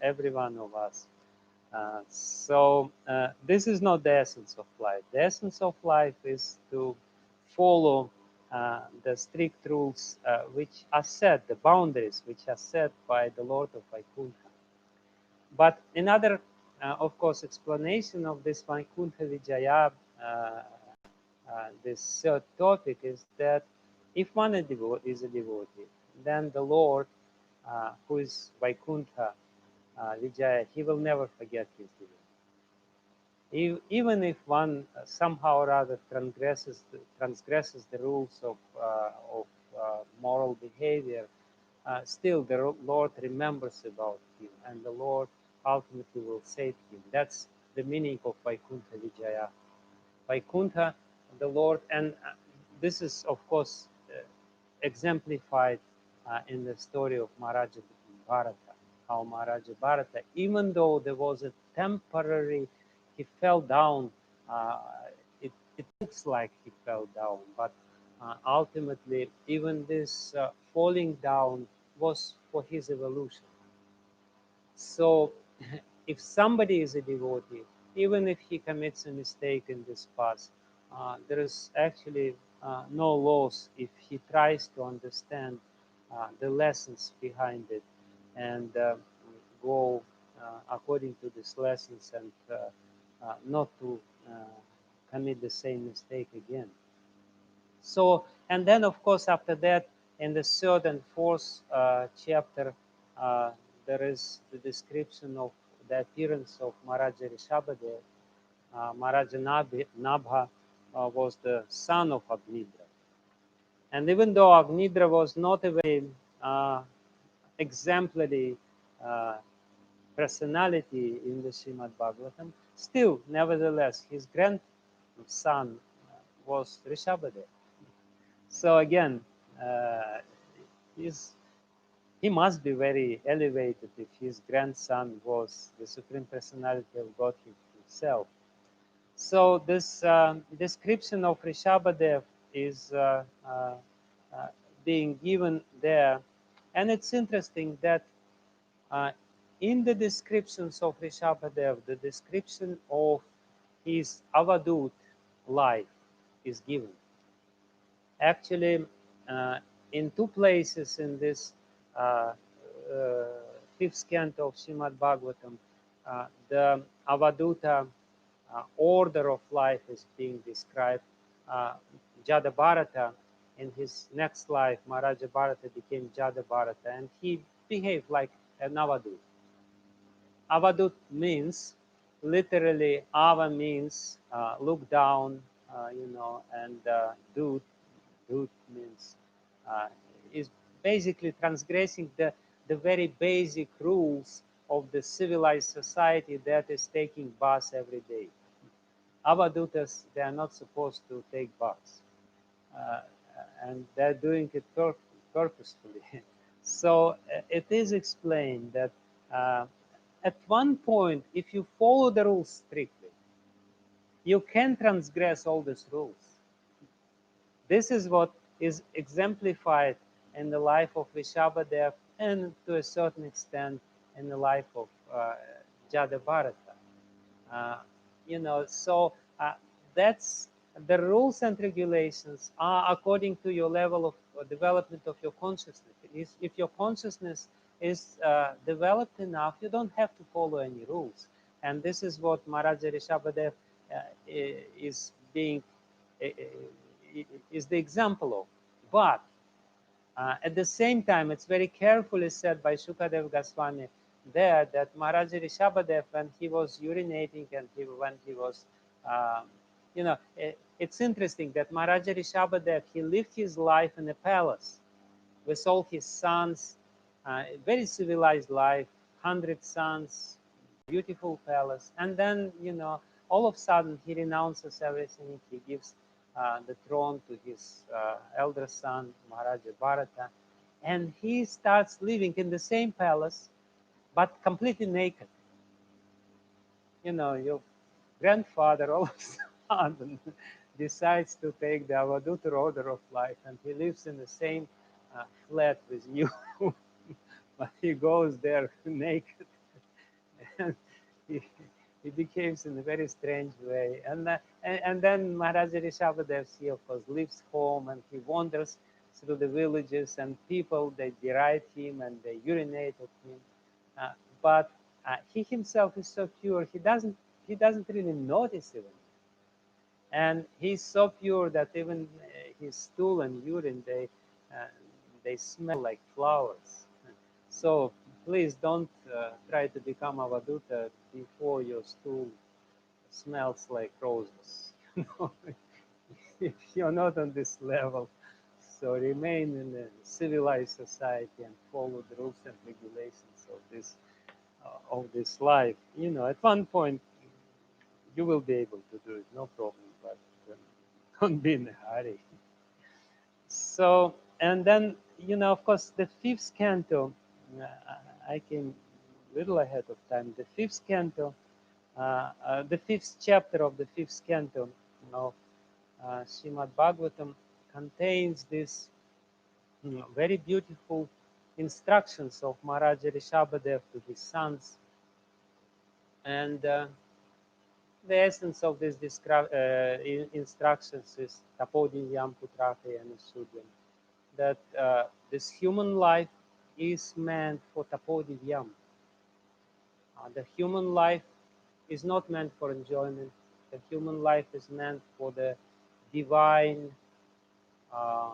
every one of us. So this is not the essence of life. The essence of life is to follow the strict rules which are set, the boundaries which are set by the Lord of Vaikuntha. But another, of course, explanation of this Vaikuntha Vijaya, this third topic, is that if one is a devotee, then the Lord, who is Vaikuntha Vijaya, he will never forget his devotee. Even if one somehow or other transgresses the rules of moral behavior, still the Lord remembers about him, and the Lord ultimately will save him. That's the meaning of Vaikuntha Vijaya. Vaikuntha, the Lord, and this is, of course, exemplified in the story of Maharaja Bharata. How Maharaja Bharata, even though there was a temporary, he fell down, uh, it looks like he fell down, but ultimately, even this falling down was for his evolution. So, if somebody is a devotee, even if he commits a mistake in this path, there is actually no loss if he tries to understand the lessons behind it and go according to these lessons and not to commit the same mistake again. So, and then of course after that, in the third and fourth chapter, uh, there is the description of the appearance of Maharaja Rishabhadev. Maharaja Nabha was the son of Agnidra. And even though Agnidra was not a very uh, exemplary uh, personality in the Srimad-Bhagavatam, still, nevertheless, his grandson was Rishabhadev. So again, uh, he's, he must be very elevated if his grandson was the Supreme Personality of Godhead himself. So this description of Rishabhadev is uh, being given there. And it's interesting that uh, in the descriptions of Rishabhadev, the description of his Avadut life is given. Actually, uh, in two places in this uh, uh, fifth canto of Srimad Bhagavatam, the Avaduta order of life is being described. Jada Bharata, in his next life, Maharaja Bharata became Jada Bharata, and he behaved like an Avadut. Avadut means, literally, Ava means look down, and Dut means uh, is basically transgressing the very basic rules of the civilized society that is taking baths every day. Avadutas, they are not supposed to take baths, uh, and they're doing it purposefully. So it is explained that uh, at one point, if you follow the rules strictly, you can transgress all these rules. This is what is exemplified in the life of Rishabhadev and to a certain extent in the life of Jada Bharata. Uh, so that's the rules and regulations are according to your level of development of your consciousness. If your consciousness is developed enough, you don't have to follow any rules. And this is what Maharaja Rishabhadev is being is the example of. But at the same time, it's very carefully said by Shukadev Goswami there that Maharaja Rishabhadev, when he was urinating and when he was, um, it's interesting that Maharaja Rishabhadev, he lived his life in a palace with all his sons, very civilized life, 100 sons, beautiful palace. And then, all of a sudden he renounces everything. He gives the throne to his elder son, Maharaja Bharata. And he starts living in the same palace, but completely naked. Your grandfather all of a sudden decides to take the Avaduta order of life, and he lives in the same flat with you, but he goes there naked. he, he behaves in a very strange way. And then Maharaja Rishabhadev, he of course leaves home and he wanders through the villages, and people, they deride him and they urinate at him. But he himself is so pure, he doesn't really notice even. And he's so pure that even his stool and urine, they smell like flowers. So please don't try to become avadhuta before your stool smells like roses. You know, if you're not on this level, so remain in a civilized society and follow the rules and regulations of this life. You know, at one point you will be able to do it, no problem. But don't be in a hurry. So, and then, of course, the fifth canto, uh, I came a little ahead of time. The fifth canto, the fifth chapter of the fifth canto of Srimad-Bhagavatam contains this very beautiful instructions of Maharaja Rishabhadev to his sons. And the essence of these instructions is tapodivyam putrahe anusudhyam, that this human life is meant for tapodivyam. The human life is not meant for enjoyment. The human life is meant for the divine uh,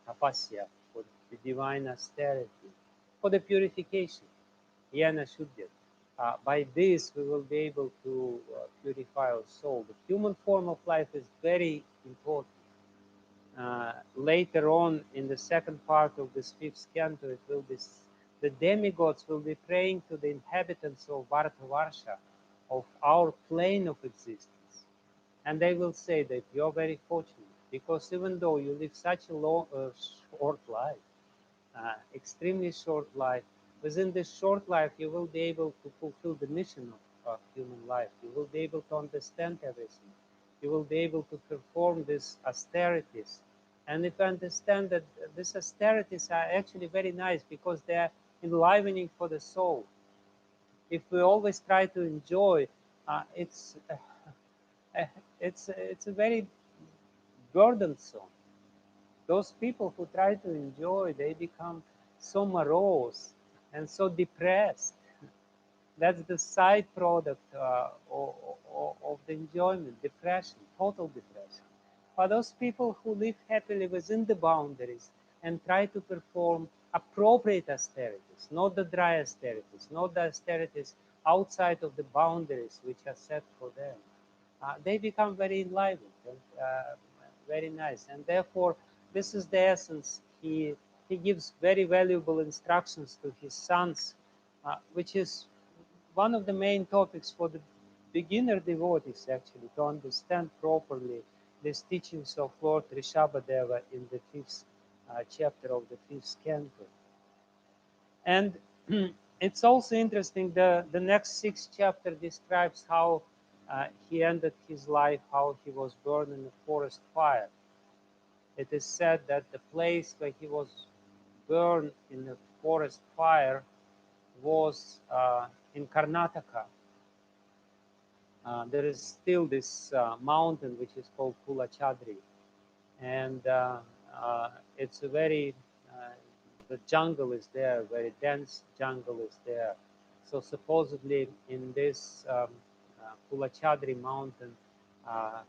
tapasya, for the divine austerity, for the purification. Yana Shuddha. By this, we will be able to purify our soul. The human form of life is very important. Later on, in the second part of this fifth canto, it will be the demigods will be praying to the inhabitants of Bharatavarsha, of our plane of existence, and they will say that you're very fortunate because even though you live such a short life, extremely short life. Within this short life, you will be able to fulfill the mission of human life. You will be able to understand everything. You will be able to perform these austerities. And if you understand that these austerities are actually very nice because they are enlivening for the soul. If we always try to enjoy, it's it's a very burdensome. Those people who try to enjoy, they become so morose and so depressed. That's the side product of the enjoyment, depression, total depression. For those people who live happily within the boundaries and try to perform appropriate austerities, not the dry austerities, not the austerities outside of the boundaries which are set for them, they become very enlivened and very nice. And therefore, this is the essence. He gives very valuable instructions to his sons, which is one of the main topics for the beginner devotees, actually, to understand properly these teachings of Lord Rishabhadeva in the fifth chapter of the fifth canto. And it's also interesting, the next sixth chapter describes how he ended his life, how he was burned in a forest fire. It is said that the place where he was burned in a forest fire was in Karnataka. There is still this mountain which is called Kulachadri, and it's a very the jungle is there, very dense jungle is there. So supposedly in this Kulachadri mountain, uh,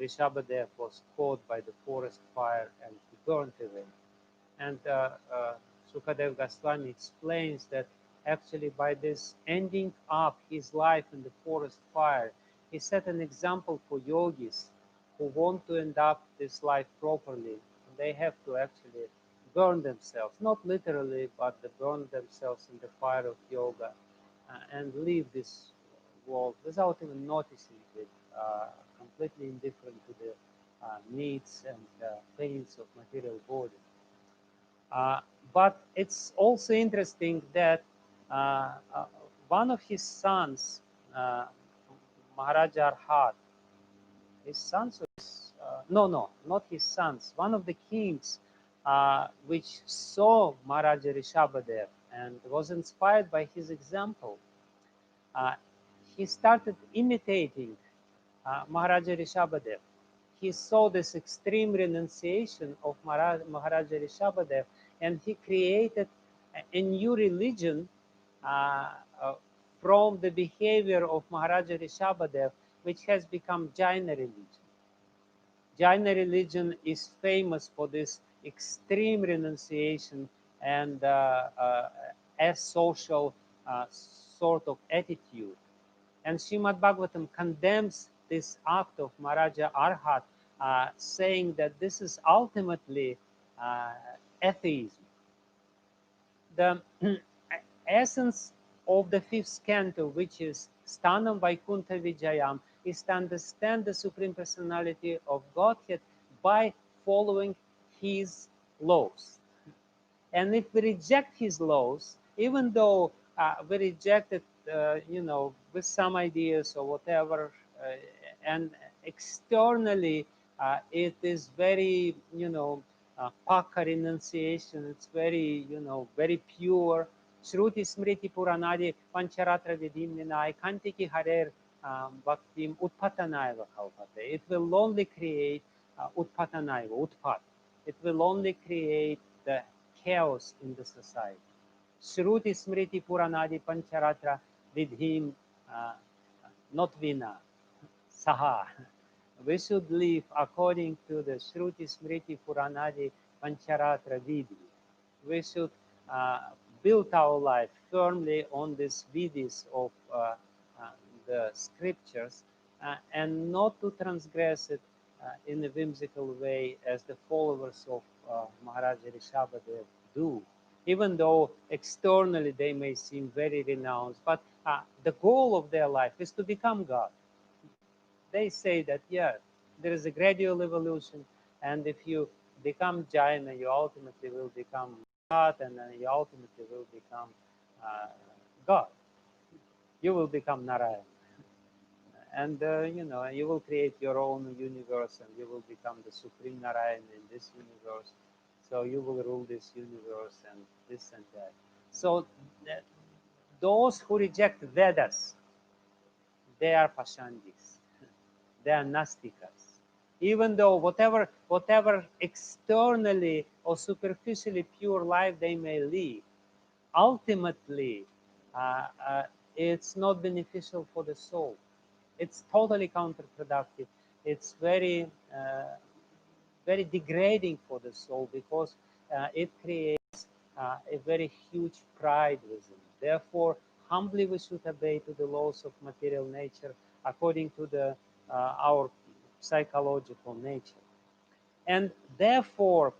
Rishabhadev was caught by the forest fire and he burned away. And Sukadev Goswami explains that actually by this ending up his life in the forest fire, he set an example for yogis who want to end up this life properly. They have to actually burn themselves, not literally, but they burn themselves in the fire of yoga and leave this world without even noticing it, completely indifferent to the needs and pains of material body. Uh, but it's also interesting that one of his sons, uh, Maharaja Arhat, his sons, no, not his sons, one of the kings which saw Maharaja Rishabhadev and was inspired by his example. uh, he started imitating Maharaja Rishabhadev. He saw this extreme renunciation of Maharaja Rishabhadev, and he created a new religion uh, uh, from the behavior of Maharaja Rishabhadev, which has become Jaina religion. Jaina religion is famous for this extreme renunciation and asocial sort of attitude. And Srimad-Bhagavatam condemns this act of Maharaja Arhat, saying that this is ultimately uh, atheism. The essence of the fifth canto, which is Sthanam Vaikuntha Vijayam, is to understand the Supreme Personality of Godhead by following his laws. And if we reject his laws, even though we reject it, with some ideas or whatever, and externally it is very, paka renunciation, it's very, very pure. Shruti Smriti Puranadi Pancharatra Vidimnina Kantiki Harer Bhaktim Utpatanaiva Kalpate. It will only create Utpatanaiva, Utpat. It will only create the chaos in the society. Shruti Smriti Puranadi Pancharatra Vidhim not Vina, Saha. We should live according to the Shruti Smriti Puranadi Pancharatra Vidhi. We should uh, build our life firmly on these vidhis of uh, the scriptures and not to transgress it in a whimsical way as the followers of Maharaja Rishabhadev do. Even though externally they may seem very renounced, but the goal of their life is to become God. They say that, yeah, there is a gradual evolution, and if you become Jaina, you ultimately will become God, and then you ultimately will become uh, God. You will become Narayan. And you will create your own universe, and you will become the supreme Narayan in this universe. So you will rule this universe and this and that. So those who reject Vedas, they are Pashandis. They are Nastikas. Even though whatever externally or superficially pure life they may live, ultimately it's not beneficial for the soul. It's totally counterproductive. It's very very degrading for the soul because it creates a very huge pride within. Therefore, humbly we should obey to the laws of material nature according to the our psychological nature. And therefore,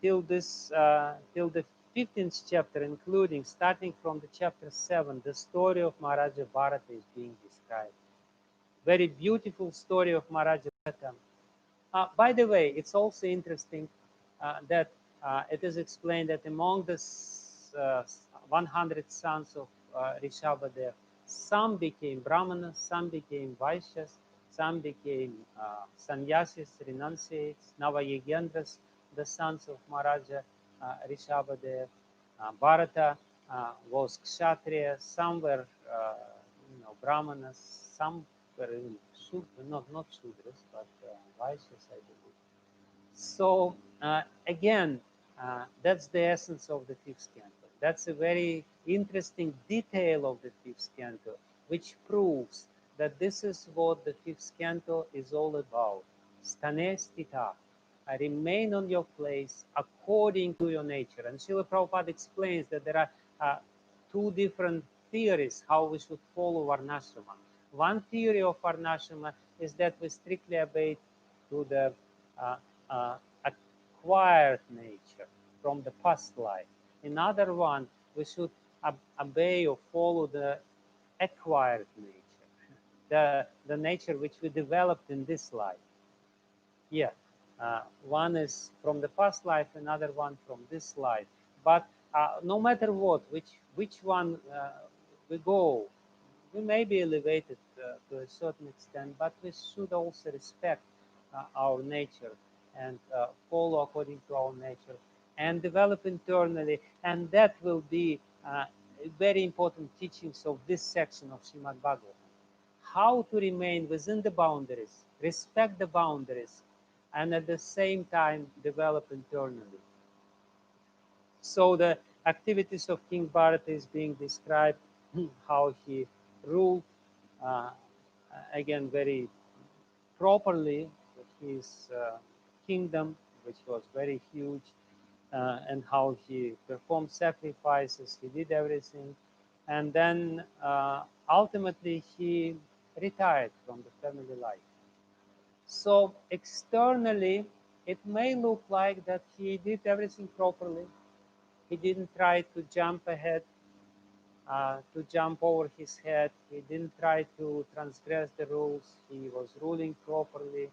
till the 15th chapter, including starting from the chapter 7, the story of Maharaja Bharata is being described. Very beautiful story of Maharaja Bharata. By the way, it's also interesting that it is explained that among the 100 sons of Rishabhadev, some became Brahmanas, some became Vaishyas, some became sannyasis, renunciates, Navayagendras, the sons of Maharaja Rishabhadev. Bharata was Kshatriya, some were Brahmanas, some were not Shudras, but Vaishyas, I believe. So again, that's the essence of the fifth canto. That's a very interesting detail of the fifth canto, which proves that this is what the fifth canto is all about. Stane stita. Remain on your place according to your nature. And Srila Prabhupada explains that there are two different theories how we should follow Varnashrama. One theory of Varnashrama is that we strictly obey to the uh, acquired nature from the past life. Another one, we should obey or follow the acquired nature, the nature which we developed in this life. Yeah, one is from the past life, another one from this life. But no matter what, which one we go, we may be elevated to a certain extent, but we should also respect our nature and follow according to our nature and develop internally, and that will be a very important teachings of this section of Srimad Bhagavatam. How to remain within the boundaries, respect the boundaries, and at the same time develop internally. So the activities of King Bharata is being described, how he ruled, uh, again, very properly his kingdom, which was very huge, and how he performed sacrifices, he did everything. And then ultimately he retired from the family life. So externally, it may look like that he did everything properly. He didn't try to jump ahead, to jump over his head. He didn't try to transgress the rules. He was ruling properly.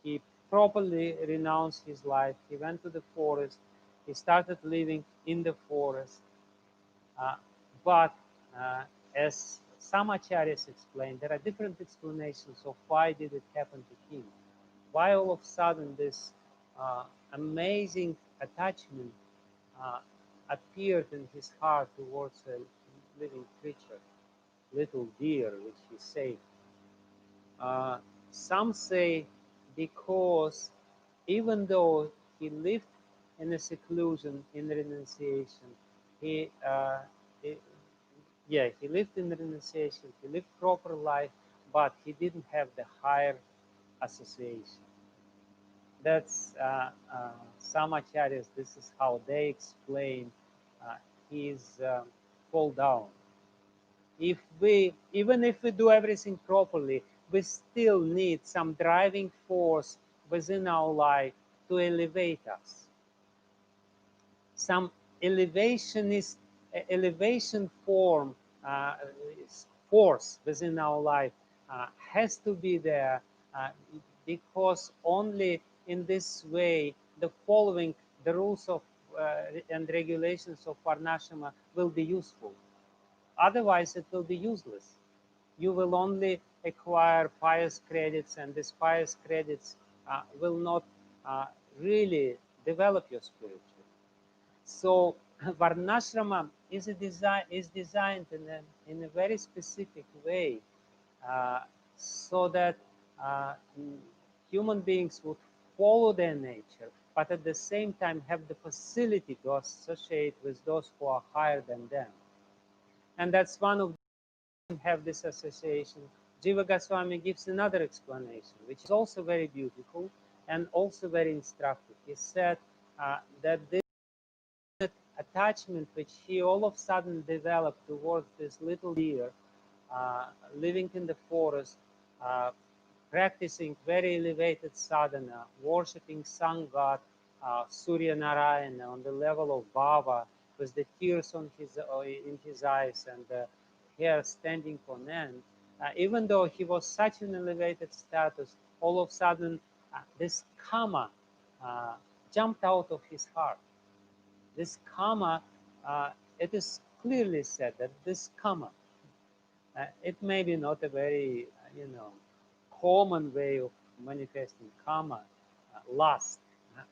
He properly renounced his life. He went to the forest. He started living in the forest. Uh, but as some acharyas explained, there are different explanations of why did it happen to him. Why all of a sudden this amazing attachment uh, appeared in his heart towards a living creature, little deer, which he saved. Uh, some say because even though he lived in a seclusion, in renunciation, he, he yeah, he lived in renunciation, he lived proper life, but he didn't have the higher association. That's some acharyas, this is how they explain uh, his fall down. If we, even if we do everything properly, we still need some driving force within our life to elevate us. Some elevation form, uh, force within our life has to be there, uh, because only in this way the following the rules of and regulations of Varnashrama will be useful. Otherwise, it will be useless. You will only acquire pious credits, and these pious credits will not uh, really develop your spiritual. So Varnashrama is designed in a very specific way, uh, so that uh, human beings would follow their nature, but at the same time have the facility to associate with those who are higher than them. And that's one of them have this association. Jiva Goswami gives another explanation, which is also very beautiful and also very instructive. He said that this attachment which he all of a sudden developed towards this little deer uh, living in the forest, uh, practicing very elevated sadhana, worshipping sun god Surya Narayana on the level of Baba, with the tears on in his eyes and the hair standing on end. Even though he was such an elevated status, all of a sudden this kama uh, jumped out of his heart. This kama, it is clearly said that this kama, it may be not a very, common way of manifesting kama, lust,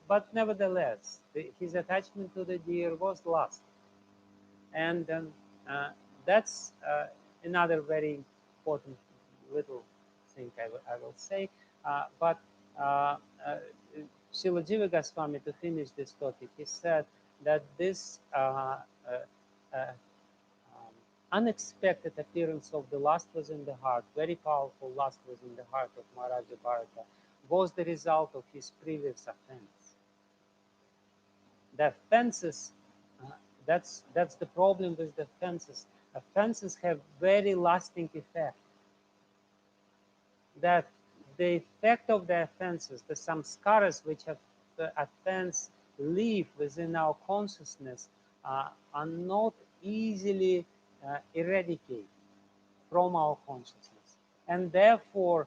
but nevertheless, his attachment to the deer was lust. And uh, that's another very important little thing I will say. But Srila Jiva Goswami, to finish this topic, he said that this unexpected appearance of the lust within the heart, very powerful lust within the heart of Maharaja Bharata, was the result of his previous offense. The offenses, uh, that's the problem with the offenses. Offenses have very lasting effect. That the effect of the offenses, the samskaras which have the offense leave within our consciousness, are not easily eradicated from our consciousness. And therefore,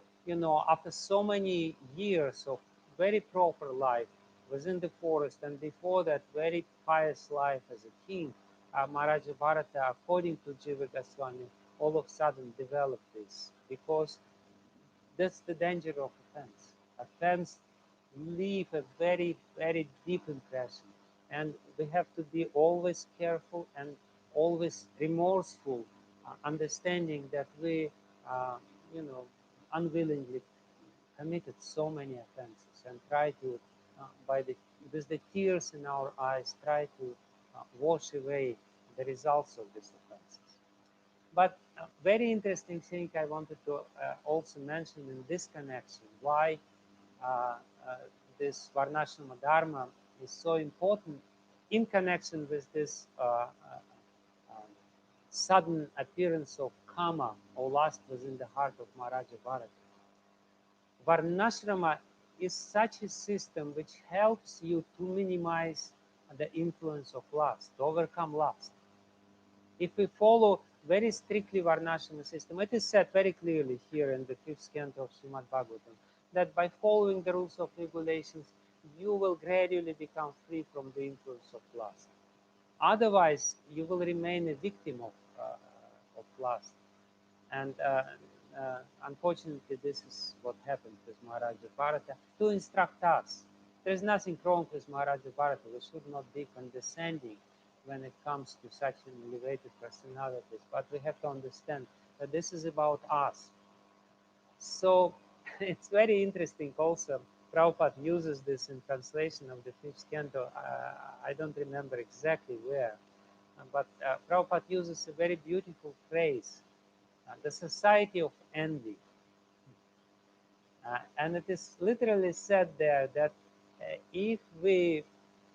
after so many years of very proper life within the forest, and before that, very pious life as a king, Maharaja Bharata, according to Jiva Goswami, all of a sudden developed this, because that's the danger of offense. Offense leave a very, very deep impression. And we have to be always careful and always remorseful, understanding that we, uh, you know, unwillingly committed so many offenses, and try to, by the with the tears in our eyes, try to wash away the results of these offenses. But very interesting thing I wanted to also mention in this connection, why uh, uh, this Varnashrama Dharma is so important in connection with this um, sudden appearance of kama or lust within the heart of Maharaja Bharata. Varnashrama is such a system which helps you to minimize the influence of lust, to overcome lust. If we follow very strictly Varnashrama system, it is said very clearly here in the fifth canto of Srimad-Bhagavatam that by following the rules of regulations, you will gradually become free from the influence of lust. Otherwise, you will remain a victim of lust. And unfortunately, this is what happened with Maharaja Bharata to instruct us. There is nothing wrong with Maharaja Bharata. We should not be condescending when it comes to such an elevated personalities. But we have to understand that this is about us. So it's very interesting also. Prabhupada uses this in translation of the fifth canto. I don't remember exactly where, but Prabhupada uses a very beautiful phrase, the society of envy. And it is literally said there that if we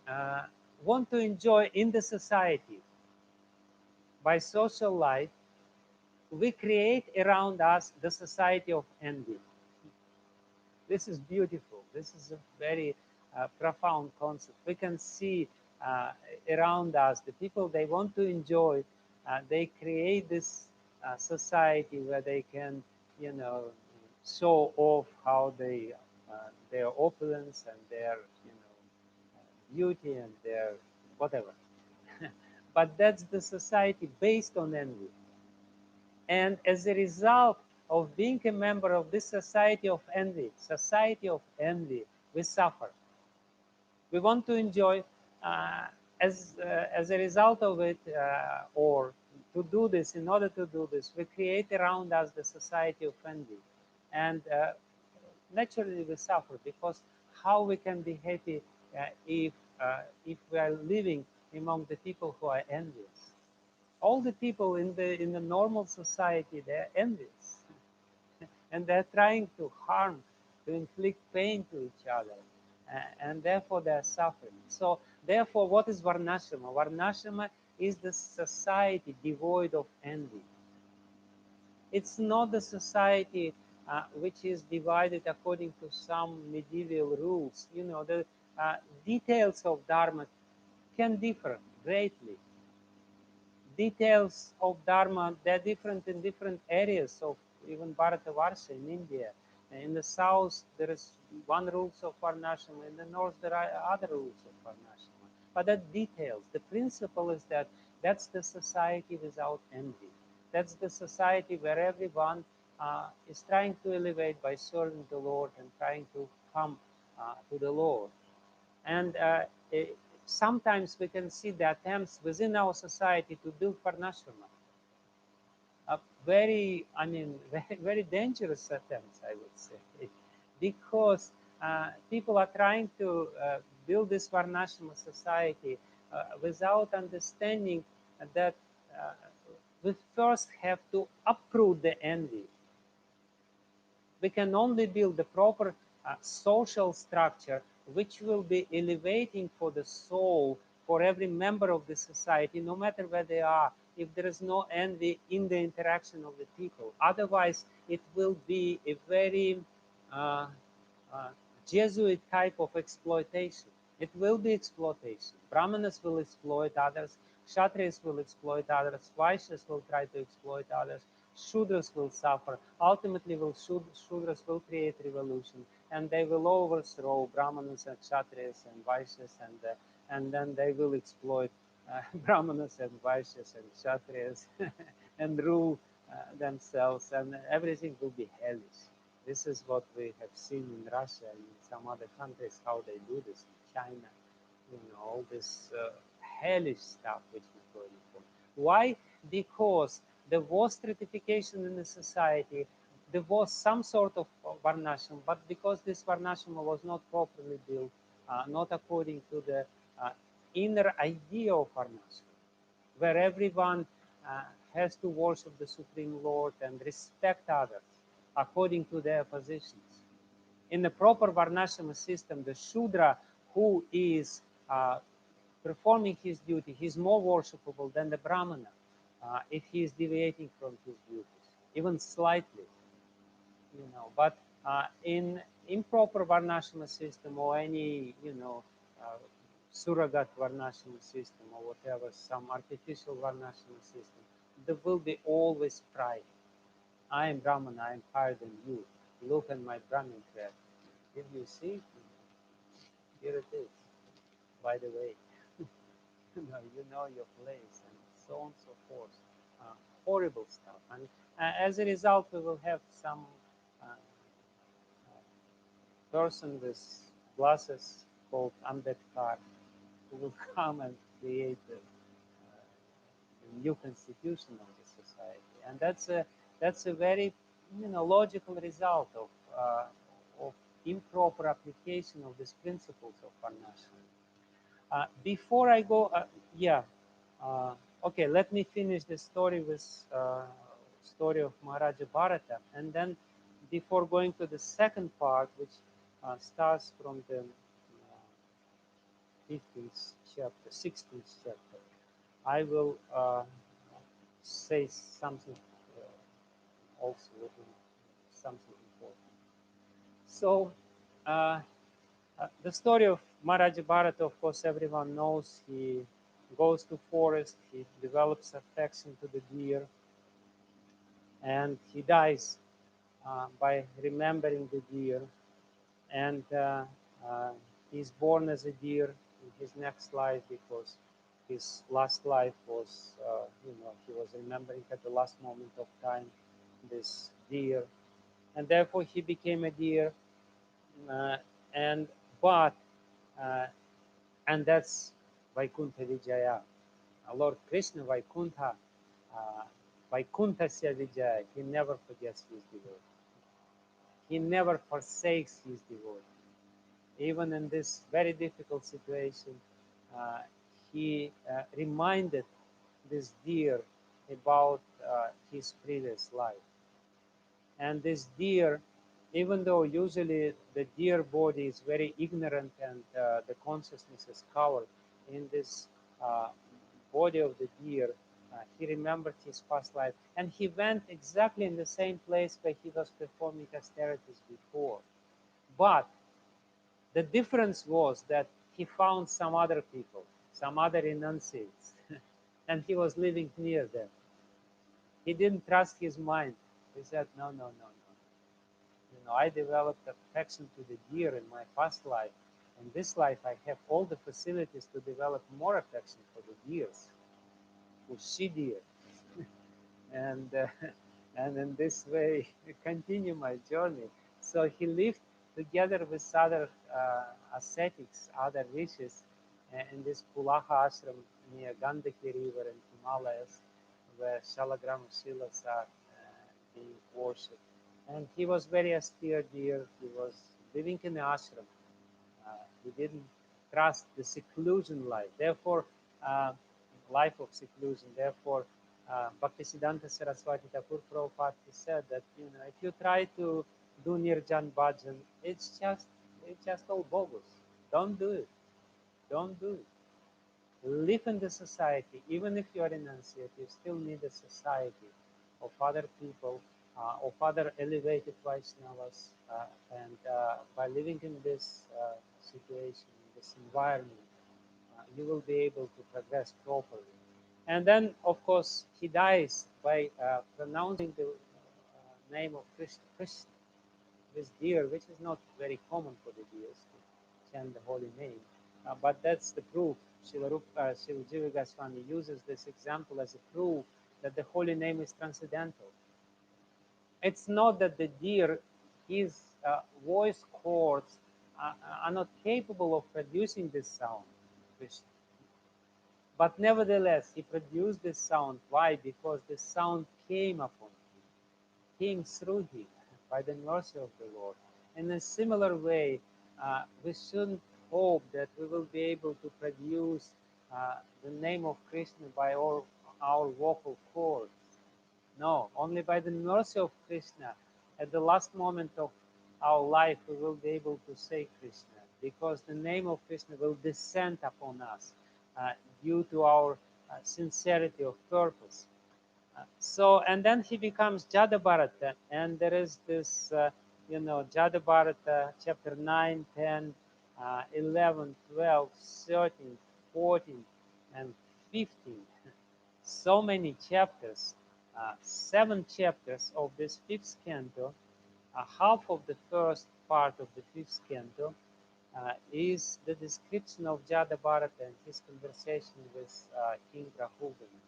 uh, want to enjoy in the society by social life, we create around us the society of envy. This is beautiful. This is a very profound concept. We can see around us the people they want to enjoy. They create this society where they can, you know, show off how they their opulence and their, you know, beauty and their whatever. But that's the society based on envy. And as a result of being a member of this society of envy, we suffer. We want to enjoy, uh, as a result of it, or to do this, in order to do this, we create around us the society of envy. And naturally we suffer, because how we can be happy if we are living among the people who are envious? All the people in the normal society, they're envious, and they're trying to harm, to inflict pain to each other, and therefore they're suffering. So therefore, what is Varnashrama? Varnashrama is the society devoid of envy. It's not the society which is divided according to some medieval rules. You know, the details of Dharma can differ greatly. Details of Dharma, they're different in different areas of even Bharatavarsha in India. In the south, there is one rules of Varnashrama. In the north, there are other rules of Varnashrama. But that details. The principle is that that's the society without envy. That's the society where everyone is trying to elevate by serving the Lord and trying to come to the Lord. And sometimes we can see the attempts within our society to build Varnashrama. Very, I mean, very dangerous attempts, I would say, because people are trying to build this Varnashrama society without understanding that uh, we first have to uproot the envy. We can only build the proper social structure which will be elevating for the soul, for every member of the society, no matter where they are, if there is no envy in the interaction of the people. Otherwise, it will be a very uh, uh, Jesuit type of exploitation. It will be exploitation. Brahmanas will exploit others, Kshatriyas will exploit others, Vaishyas will try to exploit others, Shudras will suffer. Ultimately, Shudras will create revolution, and they will overthrow Brahmanas and Kshatriyas and Vaishyas, and then they will exploit Brahmanas and Vaishyas and Kshatriyas and rule themselves, and everything will be hellish. This is what we have seen in Russia and in some other countries, how they do this in China. You know, all this hellish stuff which is going on. Why? Because there was stratification in the society, there was some sort of varnashram, but because this varnashram was not properly built, not according to the uh, inner idea of varnashram, where everyone uh, has to worship the Supreme Lord and respect others according to their positions. In the proper varnashram system, the Shudra who is performing his duty, he's more worshipable than the Brahmana if he is deviating from his duties, even slightly, you know. But in improper varnashram system or any, surrogate varnashram system or whatever, some artificial varnashram system, there will be always pride. I am Brahman, I am higher than you. Look at my Brahmin crest. Did you see? Here it is. By the way, you know your place, and so on and so forth. Horrible stuff. And as a result, we will have some uh, person with glasses called Ambedkar who will come and create the new constitution of the society, and that's a very logical result of improper application of these principles of varnashram. Before I go, yeah, uh, okay, let me finish the story with story of Maharaja Bharata, and then before going to the second part, which starts from the 15th chapter, 16th chapter, I will say something also something important. So, uh, the story of Maharaja Bharata, of course, everyone knows. He goes to forest, he develops affection to the deer, and he dies by remembering the deer. And he's born as a deer in his next life because his last life was, he was remembering at the last moment of time this deer, and therefore he became a deer. Uh, and but uh, and that's Vaikuntha Vijaya. Lord Krishna, Vaikuntha, uh, Vaikuntha Vijaya, he never forgets his devotee. He never forsakes his devotee. Even in this very difficult situation, uh, he reminded this deer about his previous life. And this deer, even though usually the deer body is very ignorant and the consciousness is covered, in this uh, body of the deer, he remembered his past life, and he went exactly in the same place where he was performing austerities before. But the difference was that he found some other people, some other renunciates, and he was living near them. He didn't trust his mind. He said, no, no, no, no. I developed affection to the deer in my past life. In this life, I have all the facilities to develop more affection for the deers, for she deer, and and in this way continue my journey. So he lived together with other ascetics, other rishis, in this Pulaha ashram near Gandaki River in Himalayas, where Shalagrama Shilas are being worshipped. And he was very austere deer. He was living in the ashram. He didn't trust the seclusion life. Therefore, uh, life of seclusion. Therefore, Bhaktisiddhanta Saraswati Thakur Prabhupada said that if you try to do nirjan bhajan, it's just all bogus. Don't do it. Don't do it. Live in the society. Even if you are renunciate, you still need a society of other people, of other elevated Vaishnavas, and by living in this situation, in this environment, you will be able to progress properly. And then, of course, he dies by pronouncing the name of Krishna, Krishna, this deer, which is not very common for the deers to chant the holy name. But that's the proof. Srila Jiva Goswami uses this example as a proof that the holy name is transcendental. It's not that the deer, his voice cords are not capable of producing this sound, Krishna. But nevertheless, he produced this sound. Why? Because the sound came upon him, came through him by the mercy of the Lord. In a similar way, we shouldn't hope that we will be able to produce the name of Krishna by our vocal cords. No, only by the mercy of Krishna, at the last moment of our life, we will be able to say Krishna, because the name of Krishna will descend upon us uh, due to our sincerity of purpose. And then he becomes Jadabharata, and there is this, Jadabharata, chapter 9, 10, 11, 12, 13, 14, and 15. So many chapters, 7 chapters of this fifth canto, half of the first part of the fifth canto is the description of Jadabharata and his conversation with King Rahugana.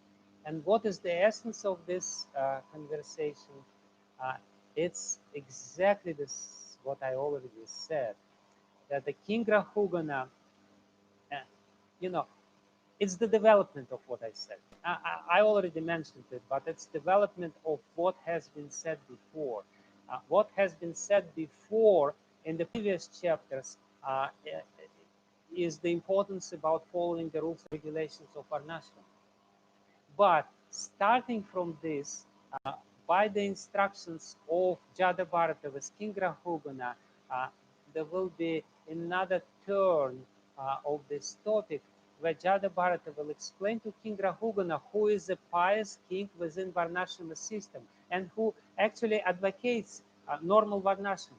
And what is the essence of this conversation? Uh, it's exactly this what I already said, that the King Rahugana, uh, you know, it's the development of what I said. I already mentioned it, but it's development of what has been said before. What has been said before in the previous chapters is the importance about following the rules and regulations of Varnashram. But starting from this, uh, by the instructions of Jadabharata with King Rahugana, uh, there will be another turn of this topic where Jadabharata will explain to King Rahugana, who is a pious king within Varnashrama system and who actually advocates normal Varnashram.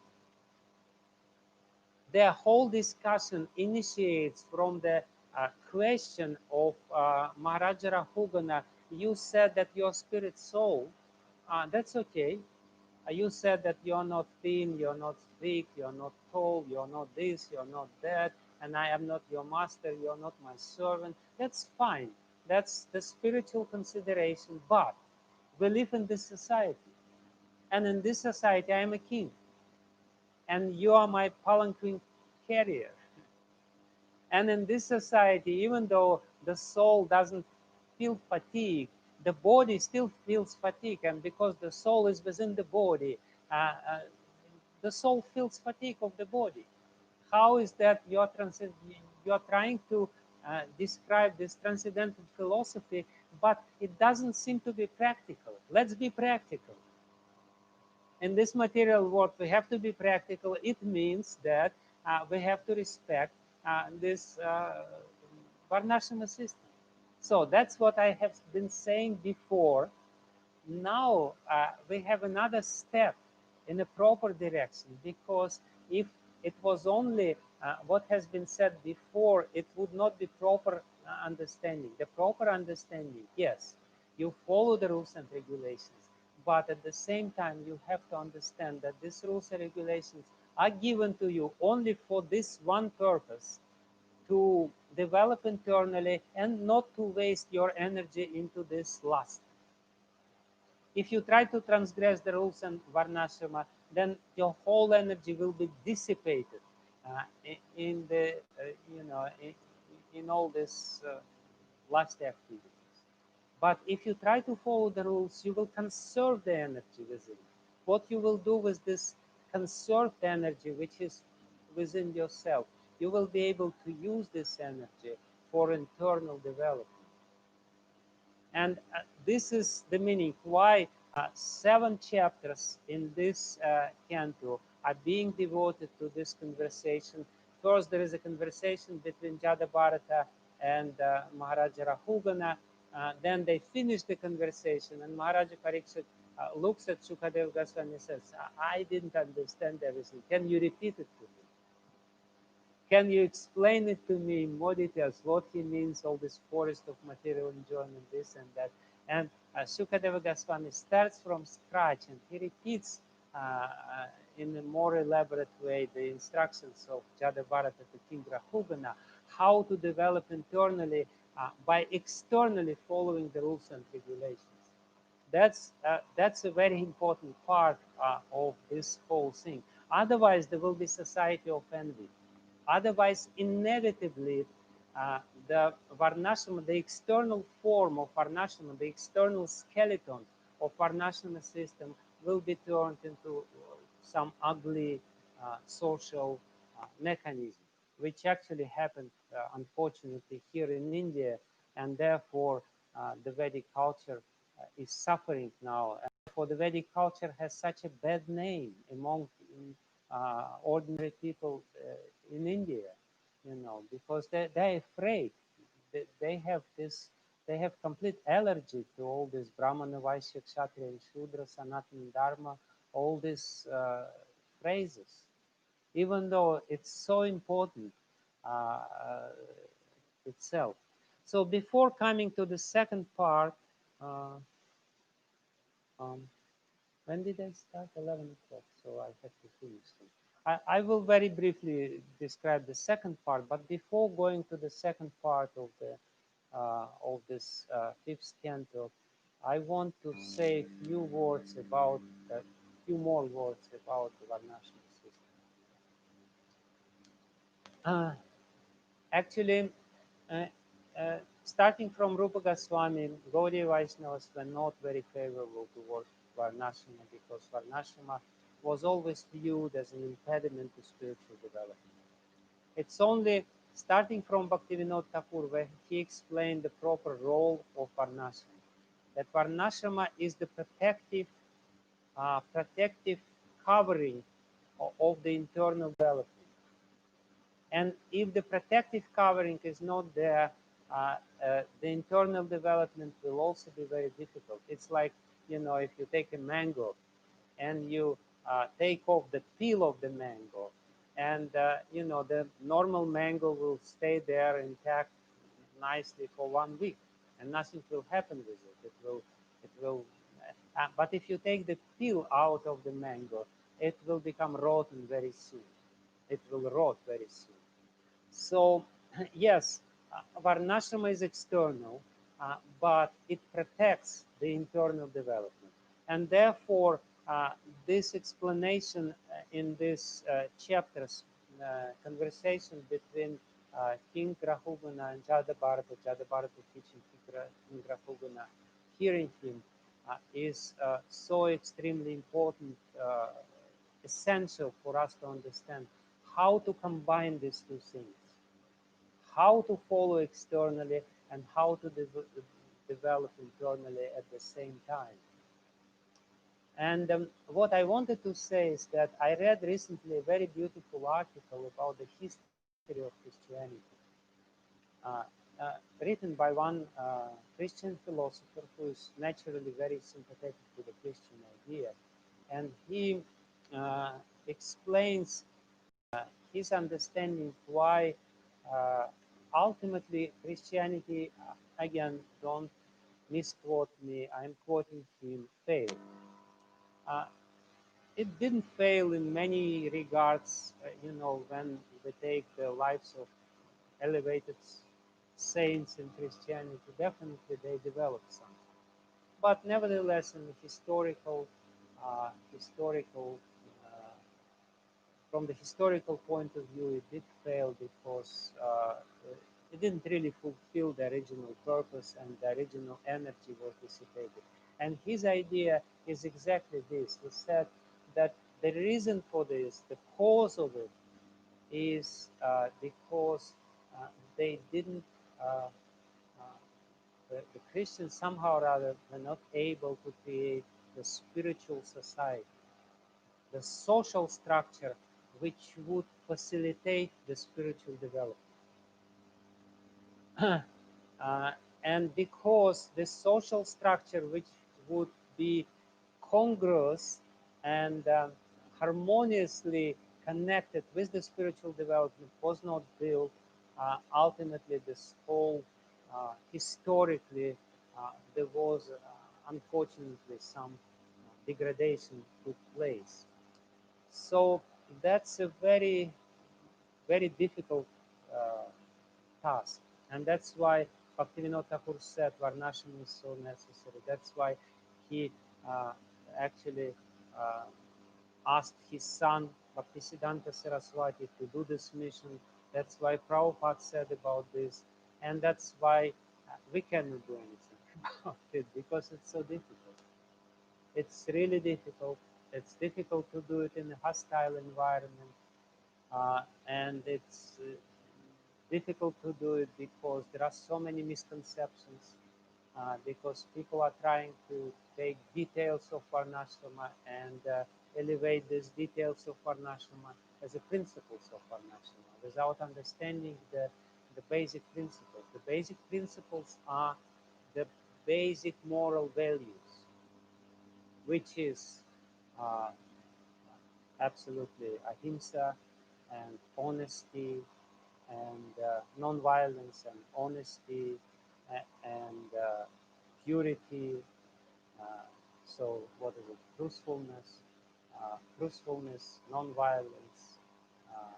Their whole discussion initiates from the question of Maharaja Rahugana. You said that your spirit soul, that's okay. You said that you're not thin, you're not weak, you're not tall, you're not this, you're not that, and I am not your master, you're not my servant. That's fine. That's the spiritual consideration. But we live in this society, and in this society, I am a king, and you are my palanquin carrier. And in this society, even though the soul doesn't feel fatigue, the body still feels fatigue. And because the soul is within the body, uh, uh, the soul feels fatigue of the body. How is that you're trying to describe this transcendental philosophy, but it doesn't seem to be practical? Let's be practical. In this material world, we have to be practical. It means that we have to respect this Varnashram system. So that's what I have been saying before. Now we have another step in a proper direction, because if it was only what has been said before, it would not be proper understanding. The proper understanding, yes, you follow the rules and regulations, but at the same time you have to understand that these rules and regulations are given to you only for this one purpose, to develop internally and not to waste your energy into this lust. If you try to transgress the rules and varnashrama, then your whole energy will be dissipated in the in all this last activities. But if you try to follow the rules, you will conserve the energy within. What you will do with this conserved energy, which is within yourself, you will be able to use this energy for internal development. And this is the meaning why 7 chapters in this canto are being devoted to this conversation. First, there is a conversation between Jadabharata and Maharaja Rahugana. Then they finish the conversation, and Maharaja Pariksit looks at Sukadeva Goswami and says, I didn't understand everything. Can you repeat it to me? Can you explain it to me in more details? What he means, all this forest of material enjoyment, this and that. And Sukadeva Goswami starts from scratch, and he repeats in a more elaborate way the instructions of Jadabharata to King Rahugana, how to develop internally by externally following the rules and regulations. That's a very important part of this whole thing. Otherwise, there will be society of envy. Otherwise, inevitably, the Varnashrama, the external form of Varnashrama, the external skeleton of Varnashrama system will be turned into some ugly social mechanism, which actually happened, unfortunately, here in India, and therefore the Vedic culture is suffering now. And therefore, the Vedic culture has such a bad name among ordinary people in India, because they're afraid. They have this, they have complete allergy to all this Brahmana, Vaishya, Kshatriya, and Shudra, Sanatana Dharma, all these phrases, even though it's so important uh, uh, itself. So before coming to the second part, uh, um, when did I start? 11 o'clock, so I have to finish soon. I will very briefly describe the second part, but before going to the second part of this fifth canto, I want to say a few words about a few more words about the Varnashram system. Uh, Actually, uh, starting from Rupa Goswami, Gaudiya Vaishnavas were not very favorable towards Varnashrama because Varnashrama was always viewed as an impediment to spiritual development. It's only starting from Bhaktivinoda Thakur where he explained the proper role of Varnashrama. That Varnashrama is the protective covering of the internal development. And if the protective covering is not there, the internal development will also be very difficult. It's like, if you take a mango and you take off the peel of the mango, and the normal mango will stay there intact nicely for 1 week, and nothing will happen with it. But if you take the peel out of the mango, it will become rotten very soon. It will rot very soon. So, yes, Varnashrama is external, but it protects the internal development. And therefore, this explanation in this chapter's conversation between King Rahugana and Jadabharata teaching King Rahugana, hearing him, is so extremely important, essential for us to understand how to combine these two things, how to follow externally and how to develop internally at the same time. And what I wanted to say is that I read recently a very beautiful article about the history of Christianity, uh, written by one Christian philosopher who is naturally very sympathetic to the Christian idea. And he uh, explains his understanding why uh, ultimately Christianity, again, don't misquote me, I'm quoting him, failed. Uh, it didn't fail in many regards, when we take the lives of elevated saints in Christianity, definitely they developed something. But nevertheless, in the historical uh, from the historical point of view, it did fail because it didn't really fulfill the original purpose and the original energy was dissipated. And his idea is exactly this. He said that the reason for this, the cause of it, is because uh, they didn't, uh, uh, the Christians somehow or other were not able to create the spiritual society, the social structure which would facilitate the spiritual development. uh, and because the social structure which would be congruous and harmoniously connected with the spiritual development was not built, ultimately this whole historically there was unfortunately some degradation took place. So that's a very, very difficult uh, task. And that's why Bhaktivinoda Thakur said Varnashram is so necessary. That's why he uh, actually uh, asked his son Bhaktisiddhanta Saraswati to do this mission. That's why Prabhupada said about this. And that's why we cannot do anything about it, because it's so difficult. It's really difficult. It's difficult to do it in a hostile environment, and it's difficult to do it because there are so many misconceptions, because people are trying to take details of Varnashrama and elevate these details of Varnashrama as the principles of Varnashrama without understanding the basic principles. The basic principles are the basic moral values, which is uh, absolutely ahimsa and honesty and non-violence and honesty and purity. Uh, so what is it? Truthfulness, non-violence, uh,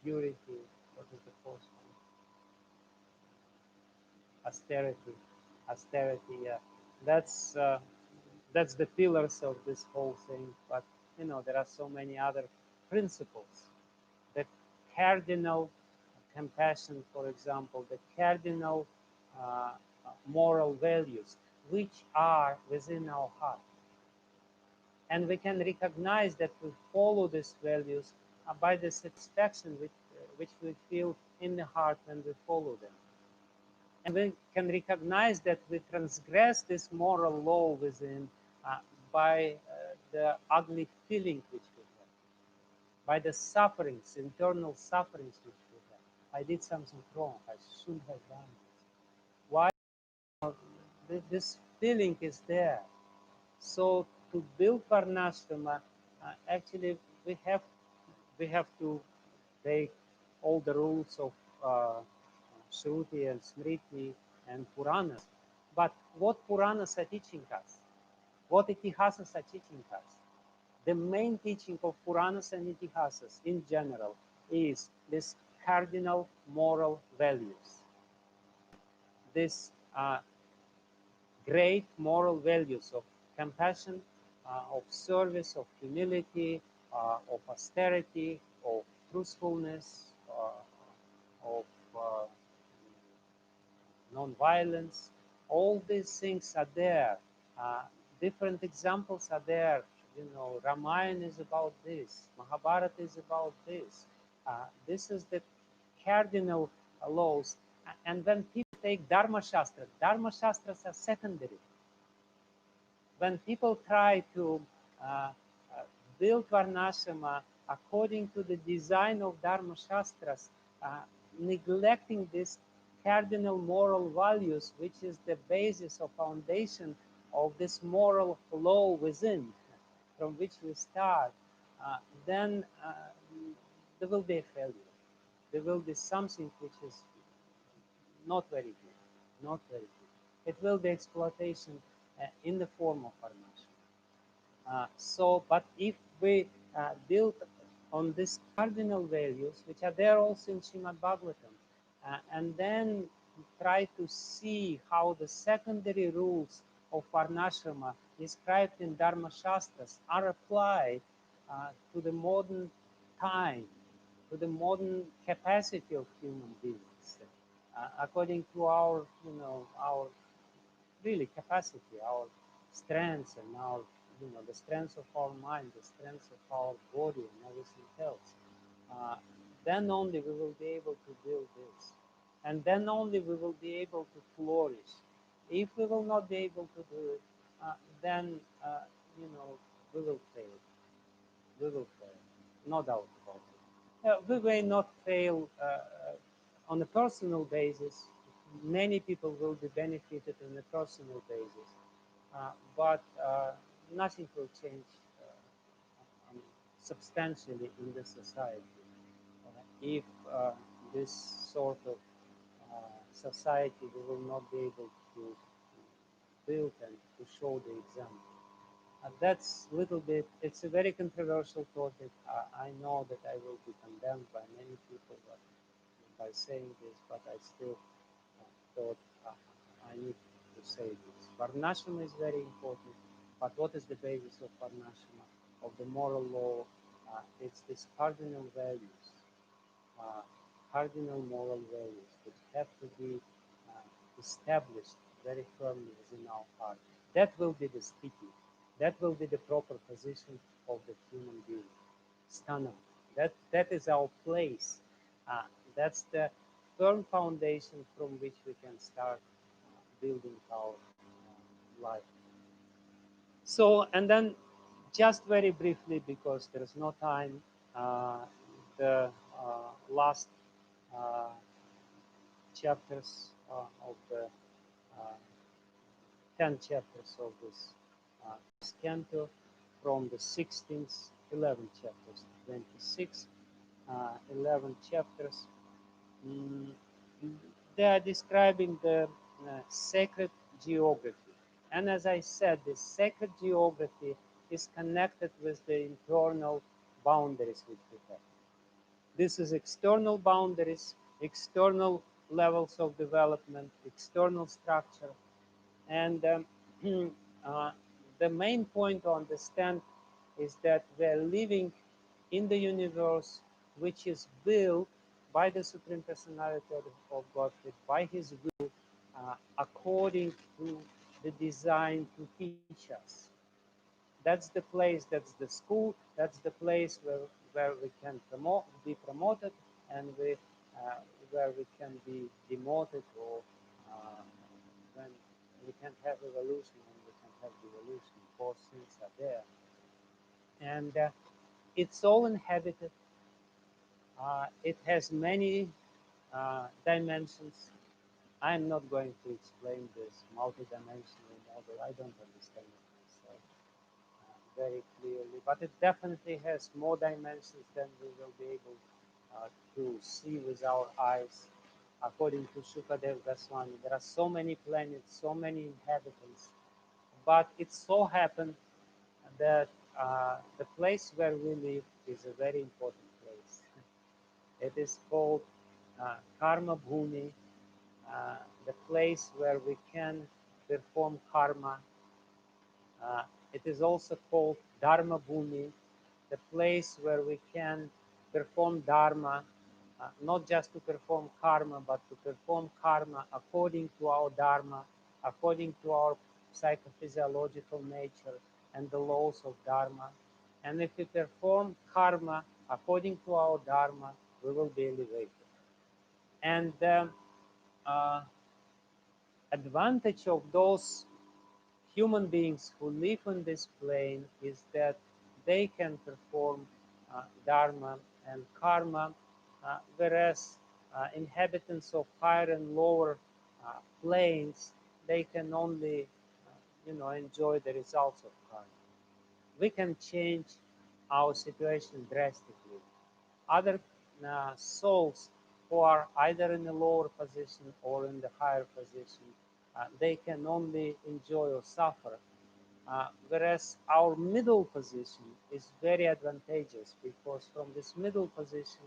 purity. What is the fourth one? Austerity. Austerity. Yeah, that's uh, that's the pillars of this whole thing. But there are so many other principles. The cardinal compassion, for example, the cardinal moral values, which are within our heart. And we can recognize that we follow these values by the satisfaction which we feel in the heart when we follow them. And we can recognize that we transgress this moral law within by the ugly feeling which we have, by the sufferings, internal sufferings which we have. I did something wrong. I shouldn't have done it. Why? This feeling is there. So to build Varnashrama, actually we have to take all the rules of Shruti and Smriti and Puranas. But what Puranas are teaching us? What Itihasas are teaching us? The main teaching of Puranas and Itihasas in general is this cardinal moral values. This great moral values of compassion, of service, of humility, of austerity, of truthfulness, of non-violence. All these things are there. Uh, Different examples are there. Ramayana is about this. Mahabharata is about this. This is the cardinal laws. And when people take Dharma Shastras are secondary. When people try to uh, uh, build Varnashrama according to the design of Dharma Shastras, neglecting these cardinal moral values, which is the basis or foundation of this moral law within, from which we start, then there will be a failure. There will be something which is not very good, not very good. It will be exploitation in the form of Varnashrama. But if we build on these cardinal values, which are there also in Srimad-Bhagavatam, and then try to see how the secondary rules of Varnashrama described in Dharma Shastras are applied to the modern time, to the modern capacity of human beings, according to our really capacity, our strengths and our, the strengths of our mind, the strengths of our body and everything else. Uh, then only we will be able to build this. And then only we will be able to flourish. If we will not be able to do it, then, we will fail. We will fail. No doubt about it. We may not fail on a personal basis. Many people will be benefited on a personal basis, but nothing will change substantially in the society if this sort of society we will not be able to build and to show the example. That's a little bit, it's a very controversial topic. I know that I will be condemned by many people by saying this, but I still thought I need to say this. Varnashrama is very important, but what is the basis of Varnashrama, of the moral law? It's these cardinal values, uh, cardinal moral values, which have to be established very firmly within our heart. That will be the sthiti. That will be the proper position of the human being. Sthana. That is our place. That's the firm foundation from which we can start building our life. So, and then just very briefly, because there is no time, the last uh, chapters of the uh, 10 chapters of this canto, from the 16th, 11 chapters, 26, 11 chapters. Mm, they are describing the sacred geography. And as I said, the sacred geography is connected with the internal boundaries which we have. This is external boundaries, external levels of development, external structure. And uh, the main point to understand is that we are living in the universe which is built by the Supreme Personality of Godhead, by His will, according to the design to teach us. That's the place, that's the school, that's the place where we can be promoted, and where we can be demoted, or when we can have evolution and we can have devolution. Both things are there. And it's all inhabited. It has many dimensions. I'm not going to explain this multidimensional model. I don't understand it myself very clearly, but it definitely has more dimensions than we will be able to see with our eyes. According to Shukadev Goswami, there are so many planets, so many inhabitants, but it so happened that the place where we live is a very important place. It is called Karma Bhumi, the place where we can perform karma. Uh, it is also called Dharma Bhumi, the place where we can perform dharma, not just to perform karma, but to perform karma according to our dharma, according to our psychophysiological nature and the laws of dharma. And if we perform karma according to our dharma, we will be elevated. And the uh, advantage of those human beings who live on this plane is that they can perform dharma and karma, whereas inhabitants of higher and lower planes, they can only enjoy the results of karma. We can change our situation drastically. Other souls who are either in a lower position or in the higher position, they can only enjoy or suffer. Whereas our middle position is very advantageous, because from this middle position,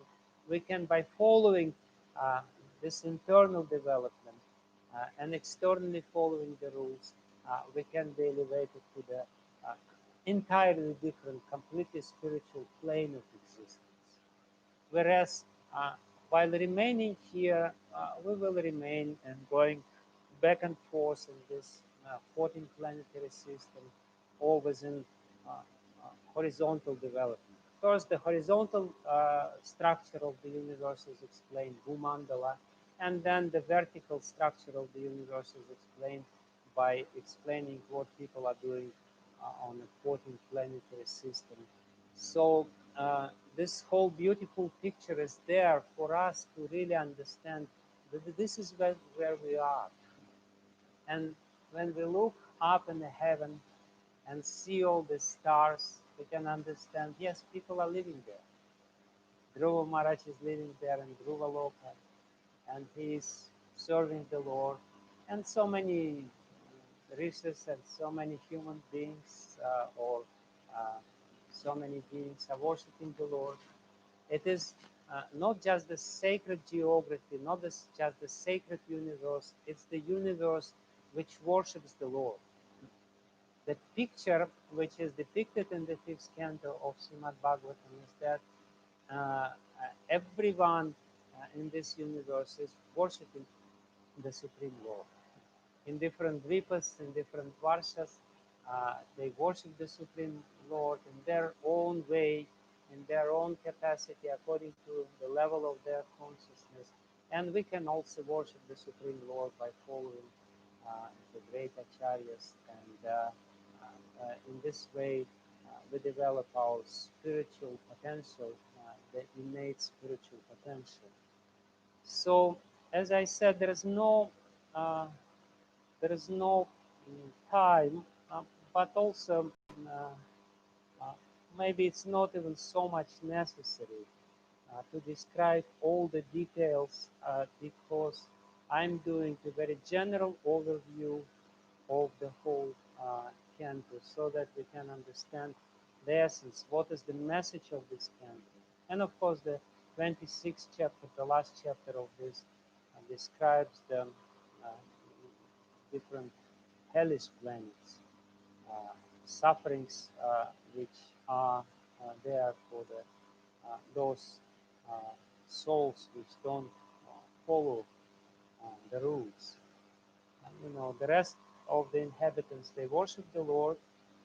we can, by following uh, this internal development and externally following the rules, we can be elevated to the entirely different, completely spiritual plane of existence. Whereas while remaining here, we will remain and going back and forth in this 14 planetary system, or within horizontal development. First, the horizontal structure of the universe is explained, Bhumandala, and then the vertical structure of the universe is explained by explaining what people are doing on a 14 planetary system. So this whole beautiful picture is there for us to really understand that this is where we are. And when we look up in the heaven and see all the stars, we can understand, yes, people are living there. Dhruva Maharaj is living there in Dhruva Loka, and he is serving the Lord. And so many rishis and so many human beings, or uh, so many beings are worshiping the Lord. It is not just the sacred geography, not just the sacred universe, it's the universe which worships the Lord. The picture which is depicted in the fifth canto of Srimad-Bhagavatam is that everyone in this universe is worshipping the Supreme Lord. in different vipas, in different varshas. They worship the Supreme Lord in their own way, in their own capacity, according to the level of their consciousness. And we can also worship the Supreme Lord by following the great acharyas. And in this way, we develop our spiritual potential, the innate spiritual potential. So, as I said, uh, there is no time, but also uh, maybe it's not even so much necessary to describe all the details because I'm doing a very general overview of the whole canto so that we can understand the essence, what is the message of this canto. And of course, the 26th chapter, the last chapter of this, describes the different hellish planets, sufferings which are there for those souls which don't follow the rules. The rest of the inhabitants, they worship the Lord,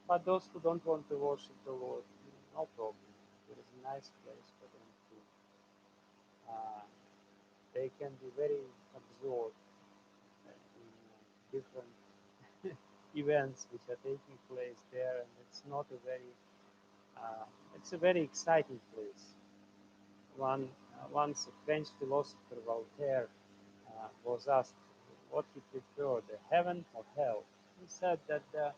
but those who don't want to worship the Lord, no problem. There is a nice place for them to. They can be very absorbed in different events which are taking place there, and it's a very exciting place. Once a French philosopher, Voltaire, was asked what he preferred, the heaven or hell. He said that the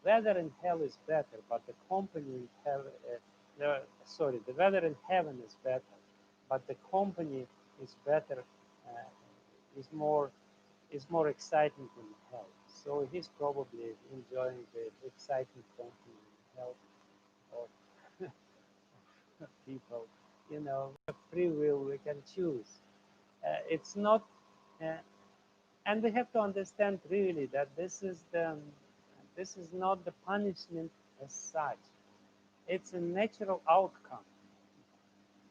weather in hell is better, but the company in hell, the weather in heaven is better, but the company is better, is more is more exciting than hell. So he's probably enjoying the exciting company in hell of people. We have free will, we can choose. It's not, uh, and we have to understand really that this is not the punishment as such. It's a natural outcome.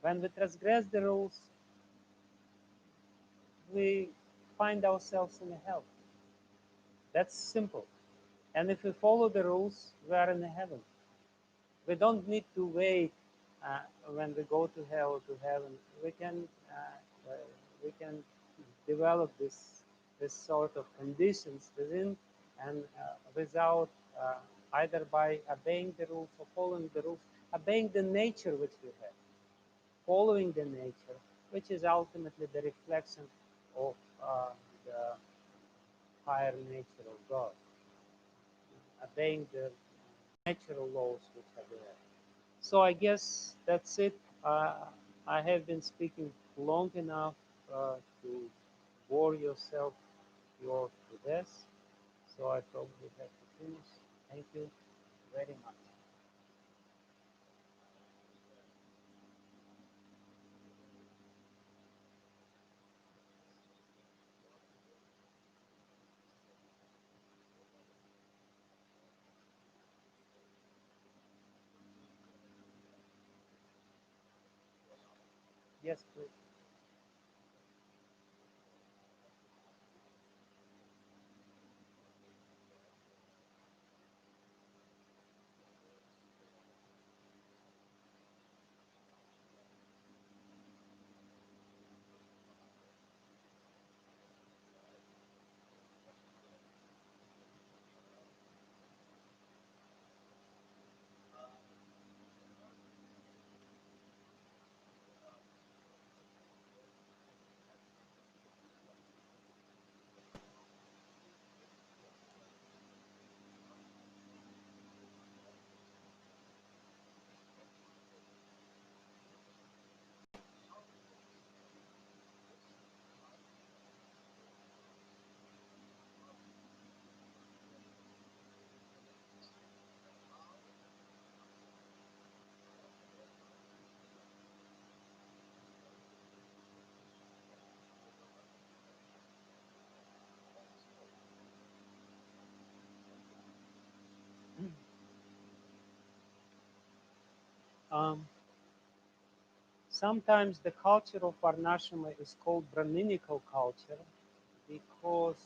When we transgress the rules, we find ourselves in hell. That's simple. And if we follow the rules, we are in heaven. We don't need to wait when we go to hell or to heaven. We can develop this sort of conditions within and without either by obeying the rules or following the rules, obeying the nature which we have, following the nature, which is ultimately the reflection of the higher nature of God, obeying the natural laws which are there. So I guess that's it. I have been speaking long enough to bore yourself to death. So I probably have to finish. Thank you very much. Yes, please. Um, Sometimes the culture of Varnashama is called Brahminical culture because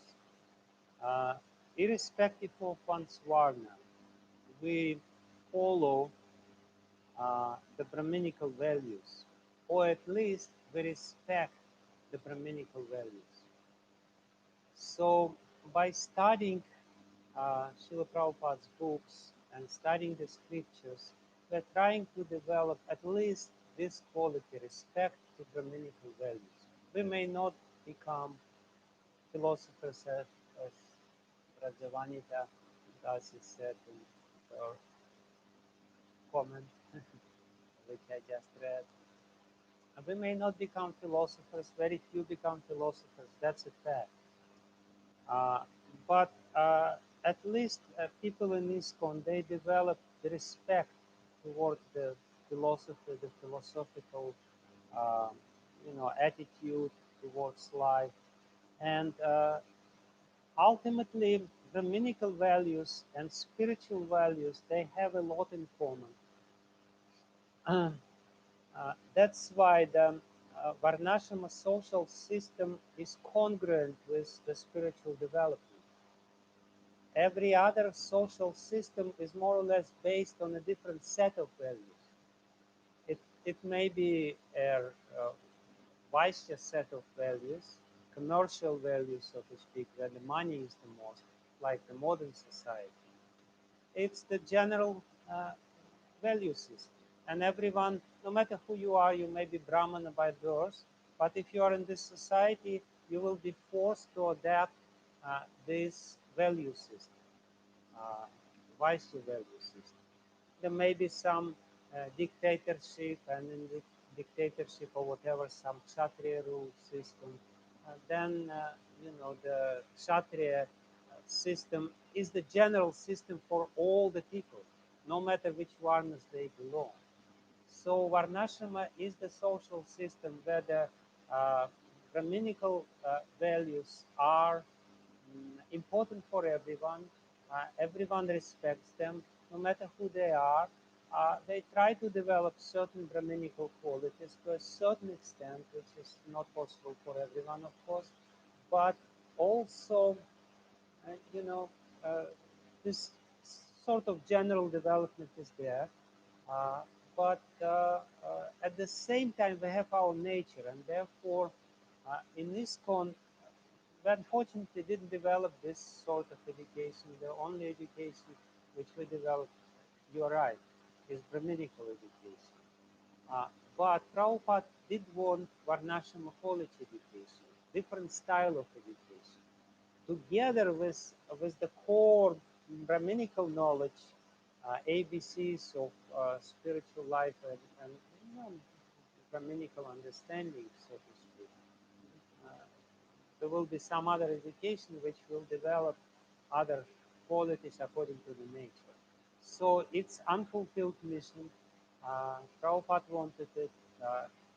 Uh, Irrespective of one's varna, we follow the Brahminical values, or at least we respect the Brahminical values. So, by studying Srila Prabhupada's books and studying the scriptures, we're trying to develop at least this quality, respect to Brahminical values. We may not become philosophers as Rajavanita Dasi said in her comment, which I just read. We may not become philosophers, very few become philosophers, that's a fact. Uh, but at least people in ISKCON, they develop the respect towards the philosophy, the philosophical, um, attitude towards life, and ultimately, Brahminical values and spiritual values, they have a lot in common. That's why the Varnashama social system is congruent with the spiritual development. Every other social system is more or less based on a different set of values. It may be a Vaishya set of values, commercial values, so to speak, where the money is the most, like the modern society. It's the general value system. And everyone, no matter who you may be Brahmana by birth, but if you are in this society, you will be forced to adapt this value system, uh, Vaishya value system. There may be some dictatorship, and in the dictatorship or whatever, some Kshatriya rule system. Then, the Kshatriya system is the general system for all the people, no matter which varnas they belong. So Varnashrama is the social system where the Brahminical values are important for everyone. Everyone respects them, no matter who they are. They try to develop certain Brahminical qualities to a certain extent, which is not possible for everyone, of course. But also, uh, you know, uh, this sort of general development is there. Uh, but at the same time, we have our nature, and therefore, in ISKCON, we unfortunately didn't develop this sort of education. The only education which we developed, you're right, is Brahminical education. Uh, but Prabhupada did want Varnashram college education, different style of education, together with the core Brahminical knowledge, ABCs of spiritual life and Brahminical understanding, so to speak. Uh, there will be some other education which will develop other qualities according to the nature. So it's unfulfilled mission. Prabhupada wanted it.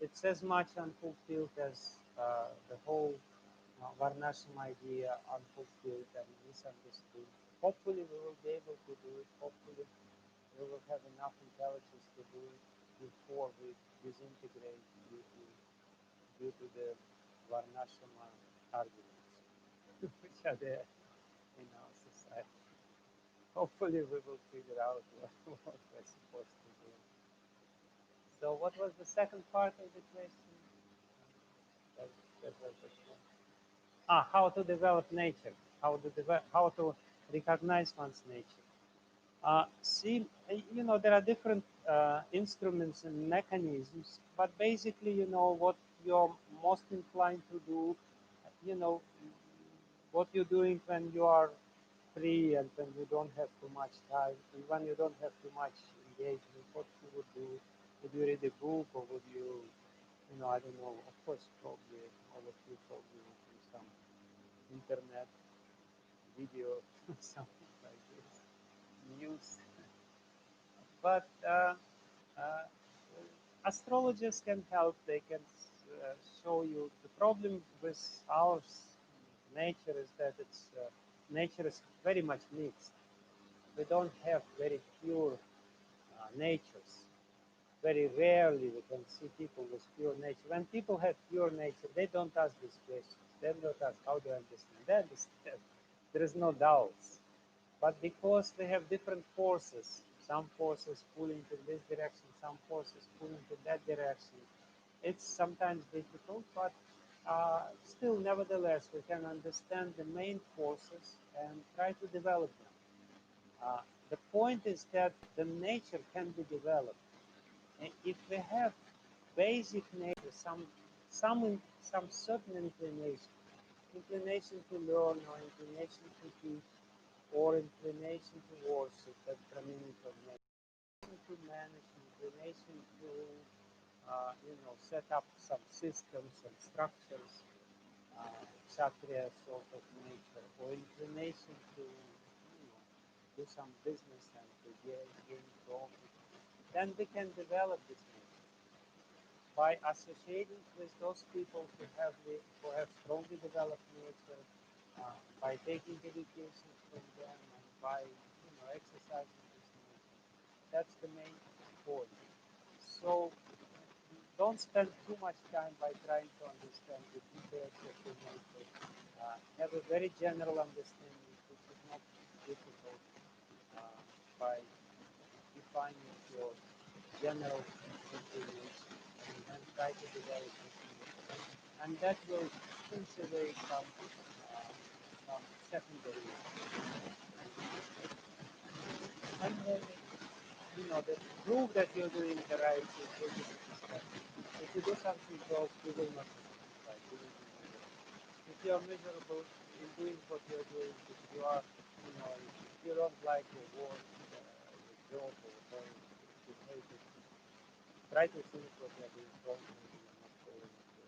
It's as much unfulfilled as the whole Varnashram idea unfulfilled and misunderstood. Hopefully we will be able to do it. Hopefully we will have enough intelligence to do it before we disintegrate due to the Varnashrama arguments which are there in our society. Hopefully we will figure out what we're supposed to do. So what was the second part of the question? That, that was the question. How to develop nature, how to recognize one's nature. See, there are different instruments and mechanisms, but basically, what you're most inclined to do, you know, what you're doing when you are free and when you don't have too much time, and when you don't have too much engagement, what you would do. Would you read a book, or would you, I don't know, of course, probably all of you probably would do some internet video, something like this, news. But uh, astrologers can help. They can show you. The problem with our nature is that nature is very much mixed. We don't have very pure natures. Very rarely we can see people with pure nature. When people have pure nature, they don't ask these questions. They don't ask, how do I understand? They understand. there is no doubts. But because we have different forces, some forces pulling to this direction, some forces pulling to that direction, it's sometimes difficult, but still, nevertheless, we can understand the main forces and try to develop them. The point is that the nature can be developed. And if we have basic nature, some certain inclination to learn or inclination to teach or inclination to worship, that's the meaning of nature, to manage, inclination to set up some systems and structures, kshatriya sort of nature, or inclination to do some business and to gain profit, then we can develop this nature by associating with those people who have strongly developed nature, by taking education from them, and by exercising this nature. That's the main point. So don't spend too much time by trying to understand the details of the nature. Have a very general understanding, which is not difficult, by defining your general inclination and then try to develop this nature. And that will push away some secondary. And the proof that you're doing the right thing will be satisfied. If you do something wrong, you will not be satisfied. You will be miserable. If you are miserable in doing what you're doing, if you are, if you don't like your work, your job, or whatever, if you hate it, try to think what you're doing wrong, maybe you're not following your nature.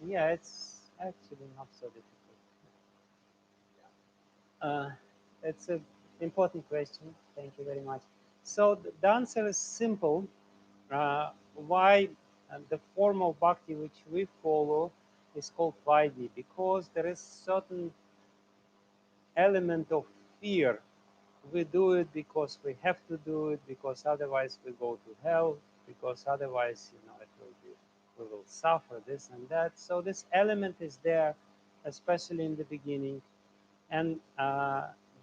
Yeah, it's actually not so difficult. Uh, it's an important question. Thank you very much. So the answer is simple. Why the form of bhakti which we follow is called Vaidhi? Because there is certain element of fear. We do it because we have to do it, because otherwise we go to hell, because otherwise, it will be, we will suffer this and that. So this element is there, especially in the beginning, and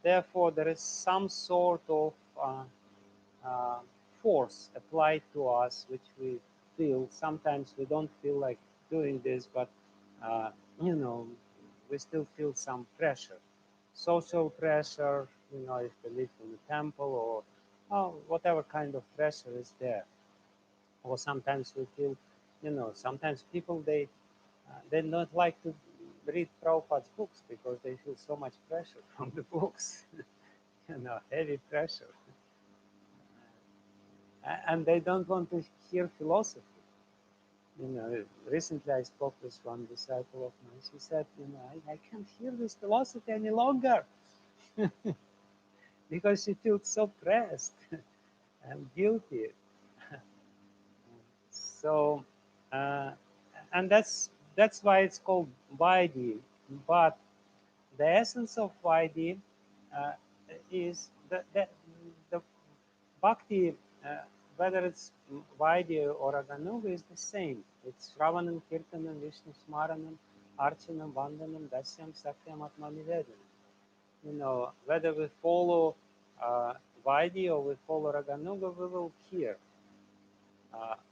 therefore there is some sort of uh, force applied to us, which we feel. Sometimes we don't feel like doing this, but uh, you know, we still feel some pressure, social pressure. If we live in a temple or whatever kind of pressure is there, or sometimes we feel, sometimes people they don't like to read Prabhupada's books because they feel so much pressure from the books, heavy pressure, and they don't want to hear philosophy. Recently I spoke with one disciple of mine. She said, I can't hear this philosophy any longer because she feels so pressed and guilty. So, uh, and that's why it's called Vaidhi. But the essence of Vaidhi uh, is the Bhakti, whether it's Vaidya or Raganuga, is the same. It's Shravanam, Kirtanam, Vishnu Smaranam, Archanam, Vandanam, Dasyam, Sakyam, Atmanivedanam. You know, whether we follow Vaidya or we follow Raganuga, we will hear.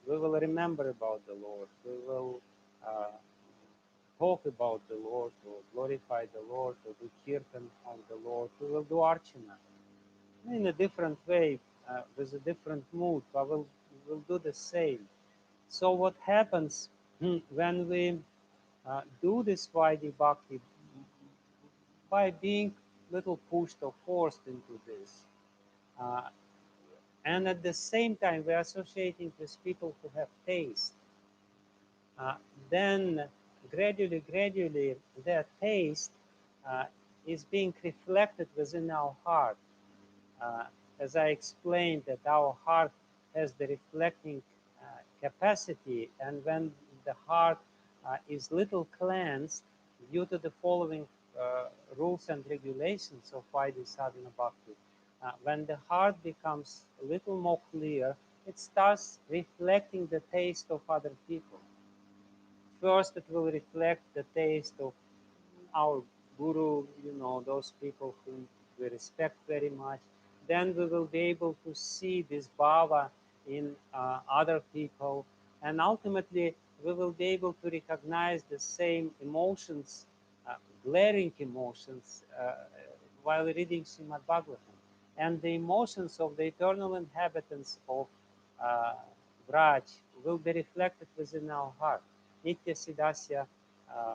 We will remember about the Lord. We will uh, talk about the Lord, or glorify the Lord, or do kirtan of the Lord. We will do archana in a different way, with a different mood, but we'll do the same. So what happens when we do this Vaidhi Bhakti by being little pushed or forced into this? Uh, and at the same time, we're associating with people who have taste. Uh, then gradually, their taste uh, is being reflected within our heart. Uh, as I explained, that our heart has the reflecting capacity, and when the heart is little cleansed due to the following uh, rules and regulations of Vaidhi Sadhana Bhakti, when the heart becomes a little more clear, it starts reflecting the taste of other people. First, it will reflect the taste of our guru, you know, those people whom we respect very much. Then we will be able to see this bhava in other people, and ultimately we will be able to recognize the same emotions, uh, glaring emotions, while reading Srimad Bhagavatam. And the emotions of the eternal inhabitants of uh, Vraj will be reflected within our heart. Nitya Siddhasya, uh,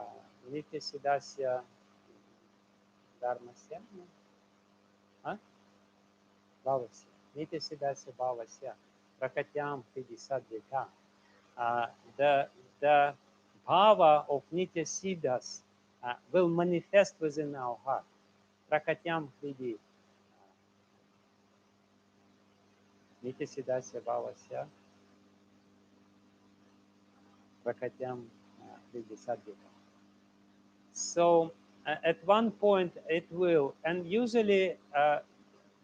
Nitya Siddhasya Dharmasya, huh? Bhavasya. Nitya Siddhasya Bhavasya, Prakatyam Hidi Sadhyata. Uh, the, the bhava of Nitya Siddhas will manifest within our heart. Prakatyam Hidi Nitya Siddhasya Bhavasya, Prakatyam Hidi Sadhyata. So at one point it will, and usually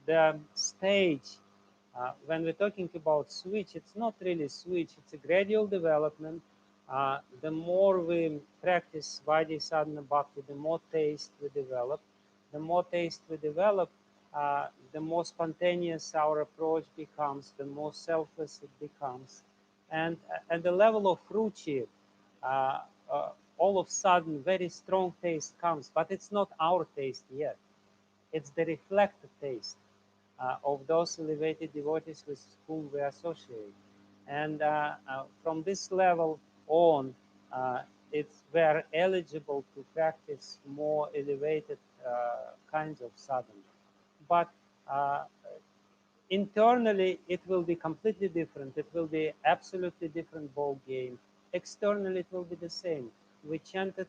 the stage, when we're talking about switch, it's not really switch, it's a gradual development. The more we practice Vaidhi Sadhana Bhakti, the more taste we develop. The more taste we develop, the more spontaneous our approach becomes, the more selfless it becomes. And at the level of ruchi, uh, uh, all of a sudden very strong taste comes, but it's not our taste yet. It's the reflected taste of those elevated devotees with whom we associate. And from this level on, uh, we are eligible to practice more elevated kinds of sadhana. But uh, internally, it will be completely different. It will be absolutely different ball game. Externally, it will be the same. We chanted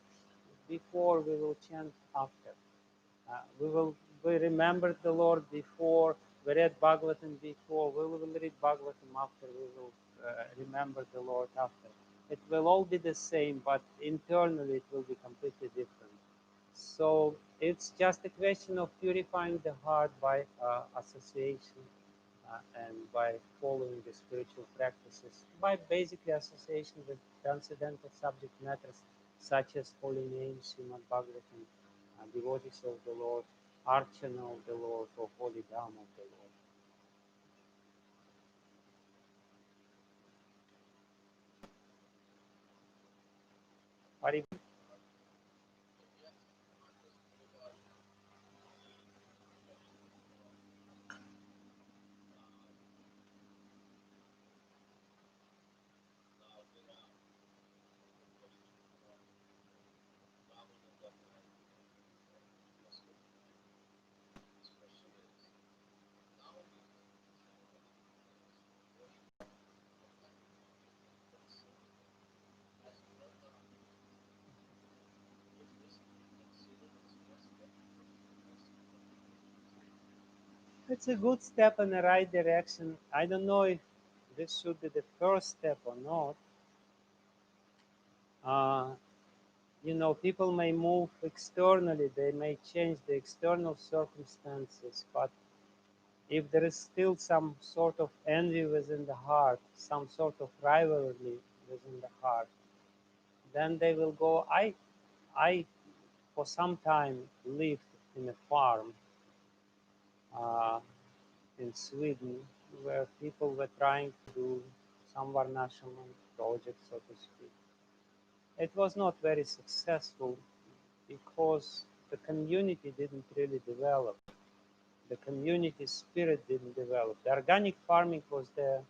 before, we will chant after. We remembered the Lord before, we read Bhagavatam before, we will read Bhagavatam after, we will remember the Lord after. It will all be the same, but internally it will be completely different. So it's just a question of purifying the heart by association and by following the spiritual practices, by basically association with transcendental subject matters such as holy names, Srimad Bhagavatam, devotees of the Lord, Archana of the Lord, or holy Dham of the Lord. It's a good step in the right direction. I don't know if this should be the first step or not, Uh, people may move externally, they may change the external circumstances, but if there is still some sort of envy within the heart, some sort of rivalry within the heart, then they will go. I for some time lived in a farm uh, in Sweden where people were trying to do some Varnashaman project, so to speak. It was not very successful because the community didn't really develop. The community spirit didn't develop. The organic farming was there,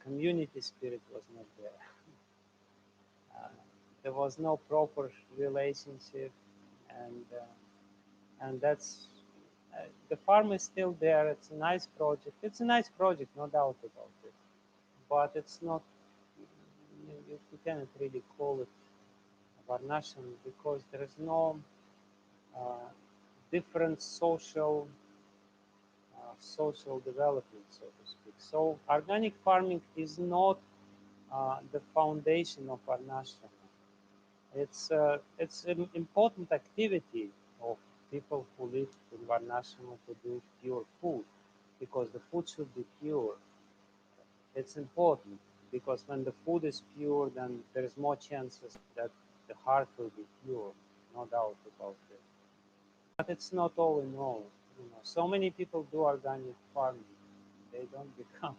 community spirit was not there. Uh, there was no proper relationship, and that's the farm is still there. It's a nice project. It's a nice project, no doubt about it. But it's not. You cannot really call it Varnasham because there is no uh, different social development, so to speak. So organic farming is not the foundation of Varnashram. It's an important activity of people who live in Varnashram to do pure food, because the food should be pure. It's important because when the food is pure, then there is more chances that the heart will be pure, no doubt about it. But it's not all in all. So many people do organic farming, they don't become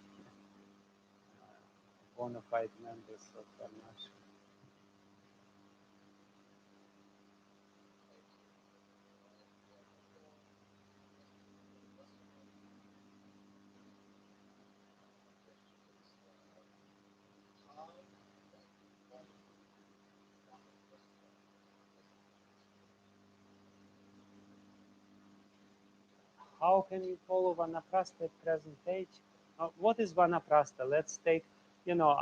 bona fide members of Varnashram. How can you follow Vanaprastha at present age? What is Vanaprastha? Let's take, you know,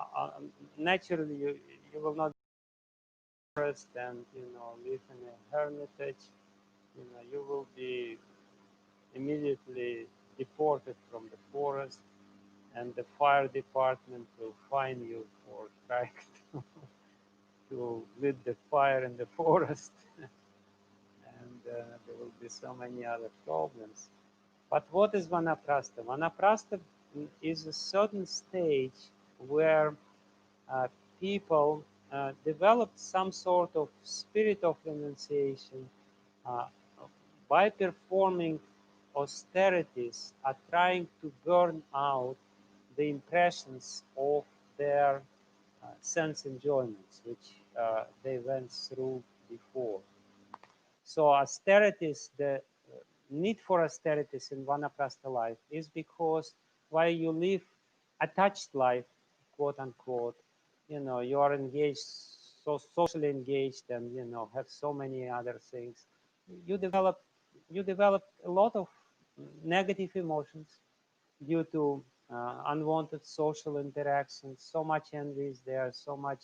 naturally you will not forest and live in a hermitage. You will be immediately deported from the forest, and the fire department will fine you for trying to lit the fire in the forest, and there will be so many other problems. But what is Vanaprastha? Vanaprastha is a certain stage where uh, people develop some sort of spirit of renunciation uh, by performing austerities, are trying to burn out the impressions of their sense enjoyments, which they went through before. So austerities, the need for austerities in vanaprastha life is because while you live attached life, quote unquote, you are engaged, so socially engaged, and have so many other things. You develop a lot of negative emotions due to unwanted social interactions. So much envy is there, so much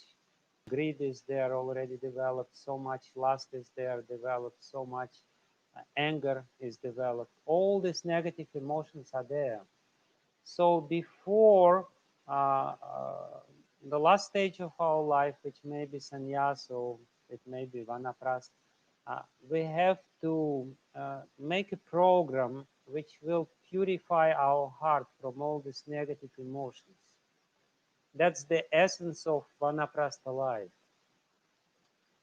greed is there already developed, so much lust is there developed, so much anger is developed. All these negative emotions are there. So before the last stage of our life, which may be sannyas or it may be vanaprastha, we have to make a program which will purify our heart from all these negative emotions. That's the essence of vanaprastha life.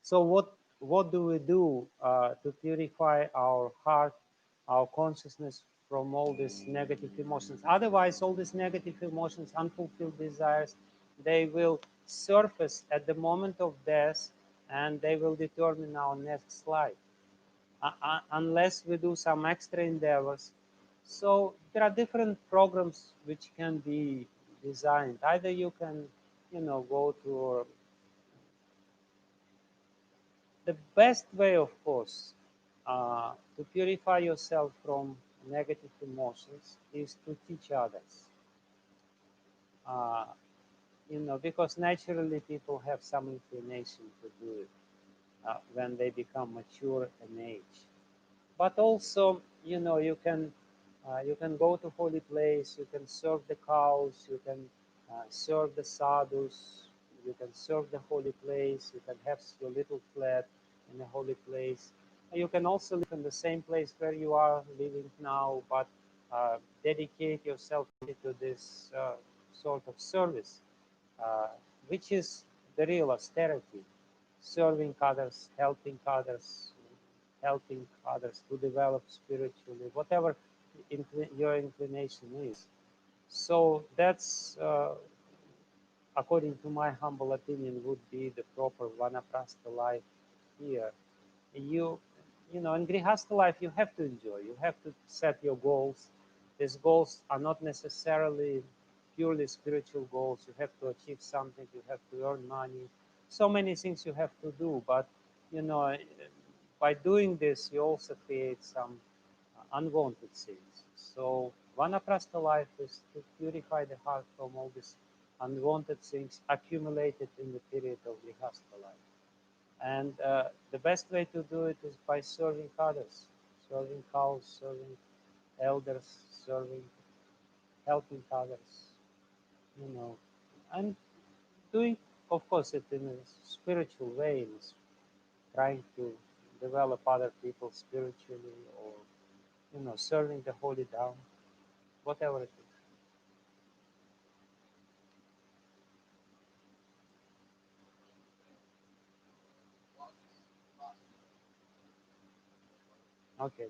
So what do we do to purify our heart, our consciousness from all these negative emotions? Otherwise, all these negative emotions, unfulfilled desires, they will surface at the moment of death, and they will determine our next life, unless we do some extra endeavors. So there are different programs which can be designed. Either you can, go to the best way, of course, to purify yourself from negative emotions is to teach others. Uh, because naturally people have some inclination to do it when they become mature in age. But also, you can go to holy place, you can serve the cows, you can serve the sadhus, You can serve the holy place. You can have your little flat in a holy place. You can also live in the same place where you are living now, but dedicate yourself to this sort of service, uh, which is the real austerity, serving others, helping others to develop spiritually, whatever your inclination is. So that's, according to my humble opinion, would be the proper vanaprastha life here. You, in grihastha life, you have to enjoy. You have to set your goals. These goals are not necessarily purely spiritual goals. You have to achieve something. You have to earn money. So many things you have to do. But you know, by doing this, you also create some unwanted things. So vanaprastha life is to purify the heart from all these unwanted things accumulated in the period of grihastha life. And the best way to do it is by serving others, serving cows, serving elders, serving, helping others, you know, and doing, of course, it in a spiritual way, trying to develop other people spiritually, or serving the holy down, whatever it is. Okay.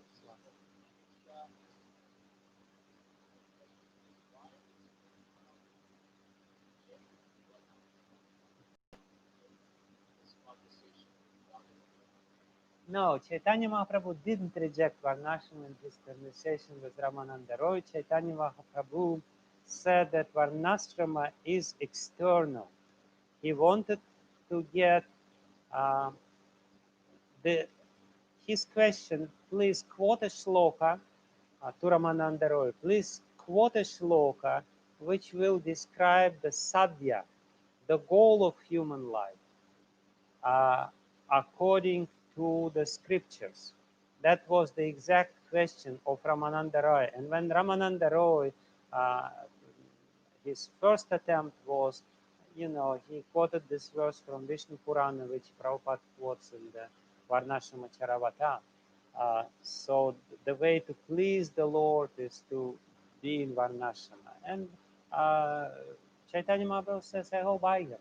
No, Chaitanya Mahaprabhu didn't reject Varnashram in his conversation with Ramananda Roy. Chaitanya Mahaprabhu said that Varnashrama is external. He wanted to get uh, the his question. Please quote a shloka to Ramananda Roy. Please quote a shloka which will describe the sadhya, the goal of human life, uh, according to the scriptures. That was the exact question of Ramananda Roy. And when Ramananda Roy, uh, his first attempt was, he quoted this verse from Vishnu Purana, which Prabhupada quotes in the Varnashrama Charavata. So the way to please the Lord is to be in Varnashrama. And uh, Chaitanya Mahaprabhu says, I hope I am.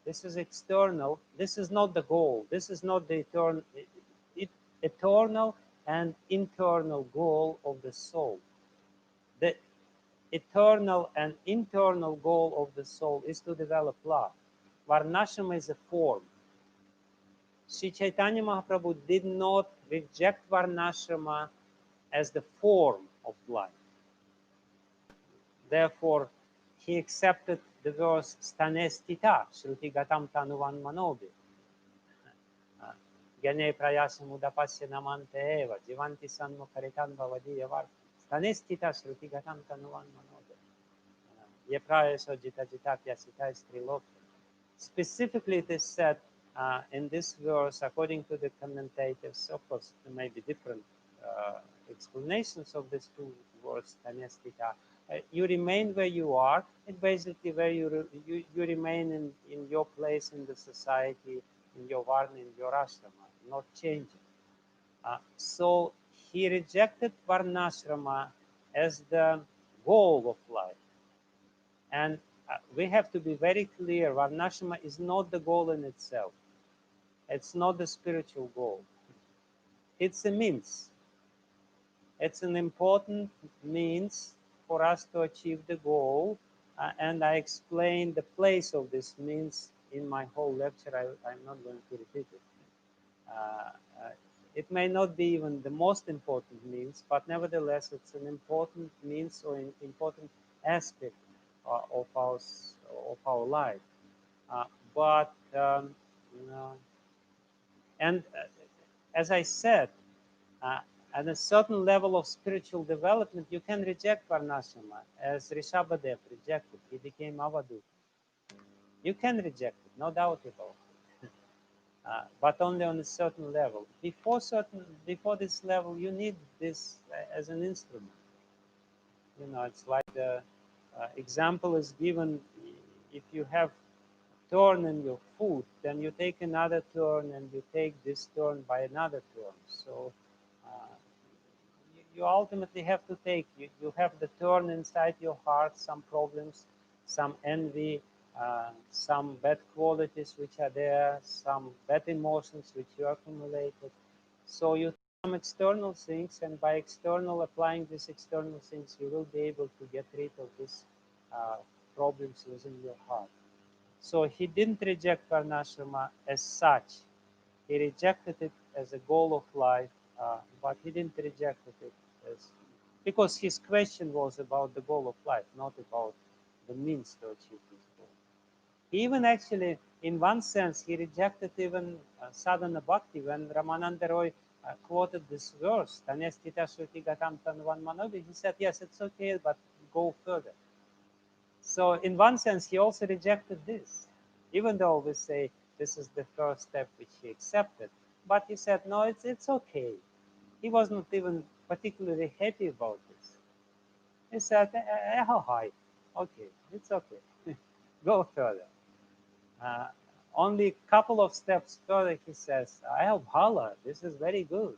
This is external. This is not the goal. This is not the eternal and internal goal of the soul. The eternal and internal goal of the soul is to develop love. Varnashram is a form. Sri Chaitanya Mahaprabhu did not reject Varnashrama as the form of life. Therefore, he accepted the verse stanestita, shruti gatam tanuvan manobi. Gyane prayasam udapasya namante eva, jivanti sanmo karitan bhavadiya var, stanestita shruti gatam tanuvan manobi. Ye prayasa jita jita pyasita istrilok. Specifically, it is said in this verse, according to the commentators, of course, there may be different explanations of these two words, tanestita. You remain where you are, and basically where you remain in your place in the society, in your varna, in your ashrama, not changing. So he rejected varnashrama as the goal of life. And we have to be very clear, Varnashrama is not the goal in itself. It's not the spiritual goal. It's a means. It's an important means for us to achieve the goal. And I explained the place of this means in my whole lecture. I'm not going to repeat it. Uh, uh, it may not be even the most important means, but nevertheless, it's an important means or an important aspect of our life. Uh, but you know, and as I said, uh, at a certain level of spiritual development, you can reject Varnashrama, as Rishabhadev rejected. He became Avadut. You can reject it, no doubt about it. But only on a certain level. Before this level, you need this as an instrument. It's like the example is given: if you have turn in your foot, then you take another turn and you take this turn by another turn. So uh, you ultimately have to take, you have the turn inside your heart, some problems, some envy, some bad qualities which are there, some bad emotions which you accumulated. So you some external things, and by external applying these external things, you will be able to get rid of these uh, problems within your heart. So he didn't reject Varnashrama as such. He rejected it as a goal of life, but he didn't reject it as because his question was about the goal of life, not about the means to achieve this goal. He even actually, in one sense, he rejected even sadhana bhakti when Ramananda Roy quoted this verse, Tanestita Shruti Gatam Tanvan Manobi. He said, yes, it's okay, but go further. So in one sense, he also rejected this, even though we say this is the first step which he accepted. But he said, no, it's okay. He was not even particularly happy about this. He said, how high? Okay, it's okay. Go further. Uh, only a couple of steps further, he says, I have Bhala. This is very good.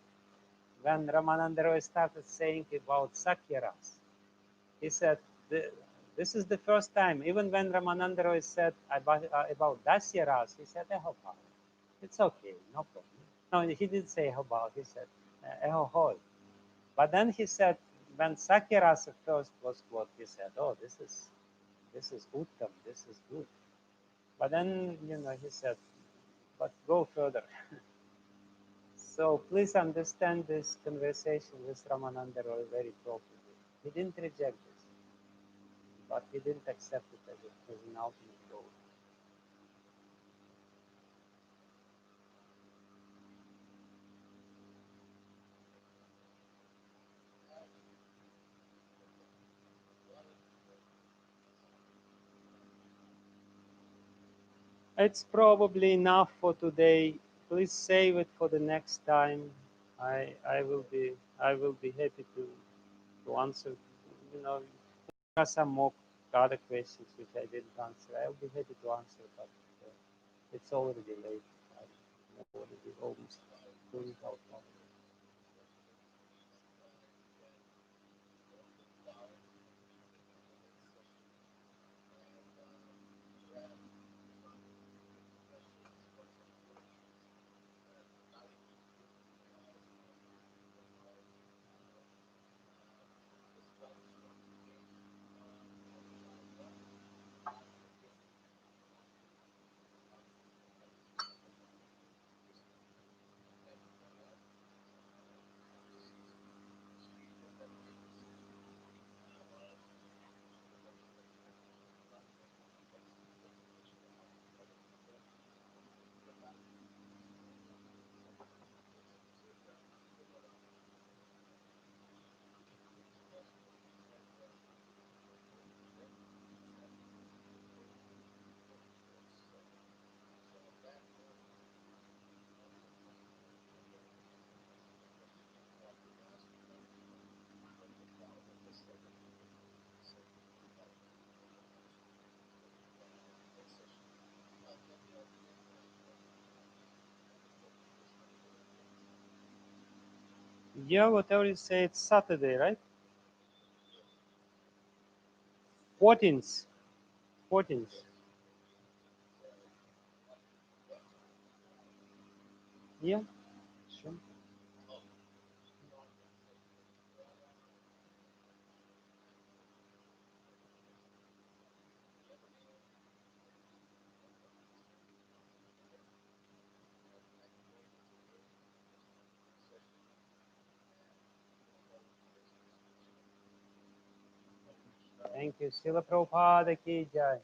When Ramananda Roy started saying about Sakyaras, he said, this is the first time, even when Ramananda Roy said about Dasya Ras, he said, Ehopa. It's okay, no problem. No, he didn't say Ehobal, he said, Ehohoi. But then he said, when Sakya Rasa first was quoted, he said, oh, this is Uttam, this is good. But then, he said, but go further. So please understand this conversation with Ramananda Roy very properly. He didn't reject this, but he didn't accept it as an ultimate goal. It's probably enough for today. Please save it for the next time. I will be happy to answer. You know, there are some more other questions which I didn't answer. I'll be happy to answer, but it's already late. I'm already almost doing out now. Yeah, whatever you say, it's Saturday, right? 14th. 14th. Yeah, sure. Thank you. Srila Prabhupada ki jai.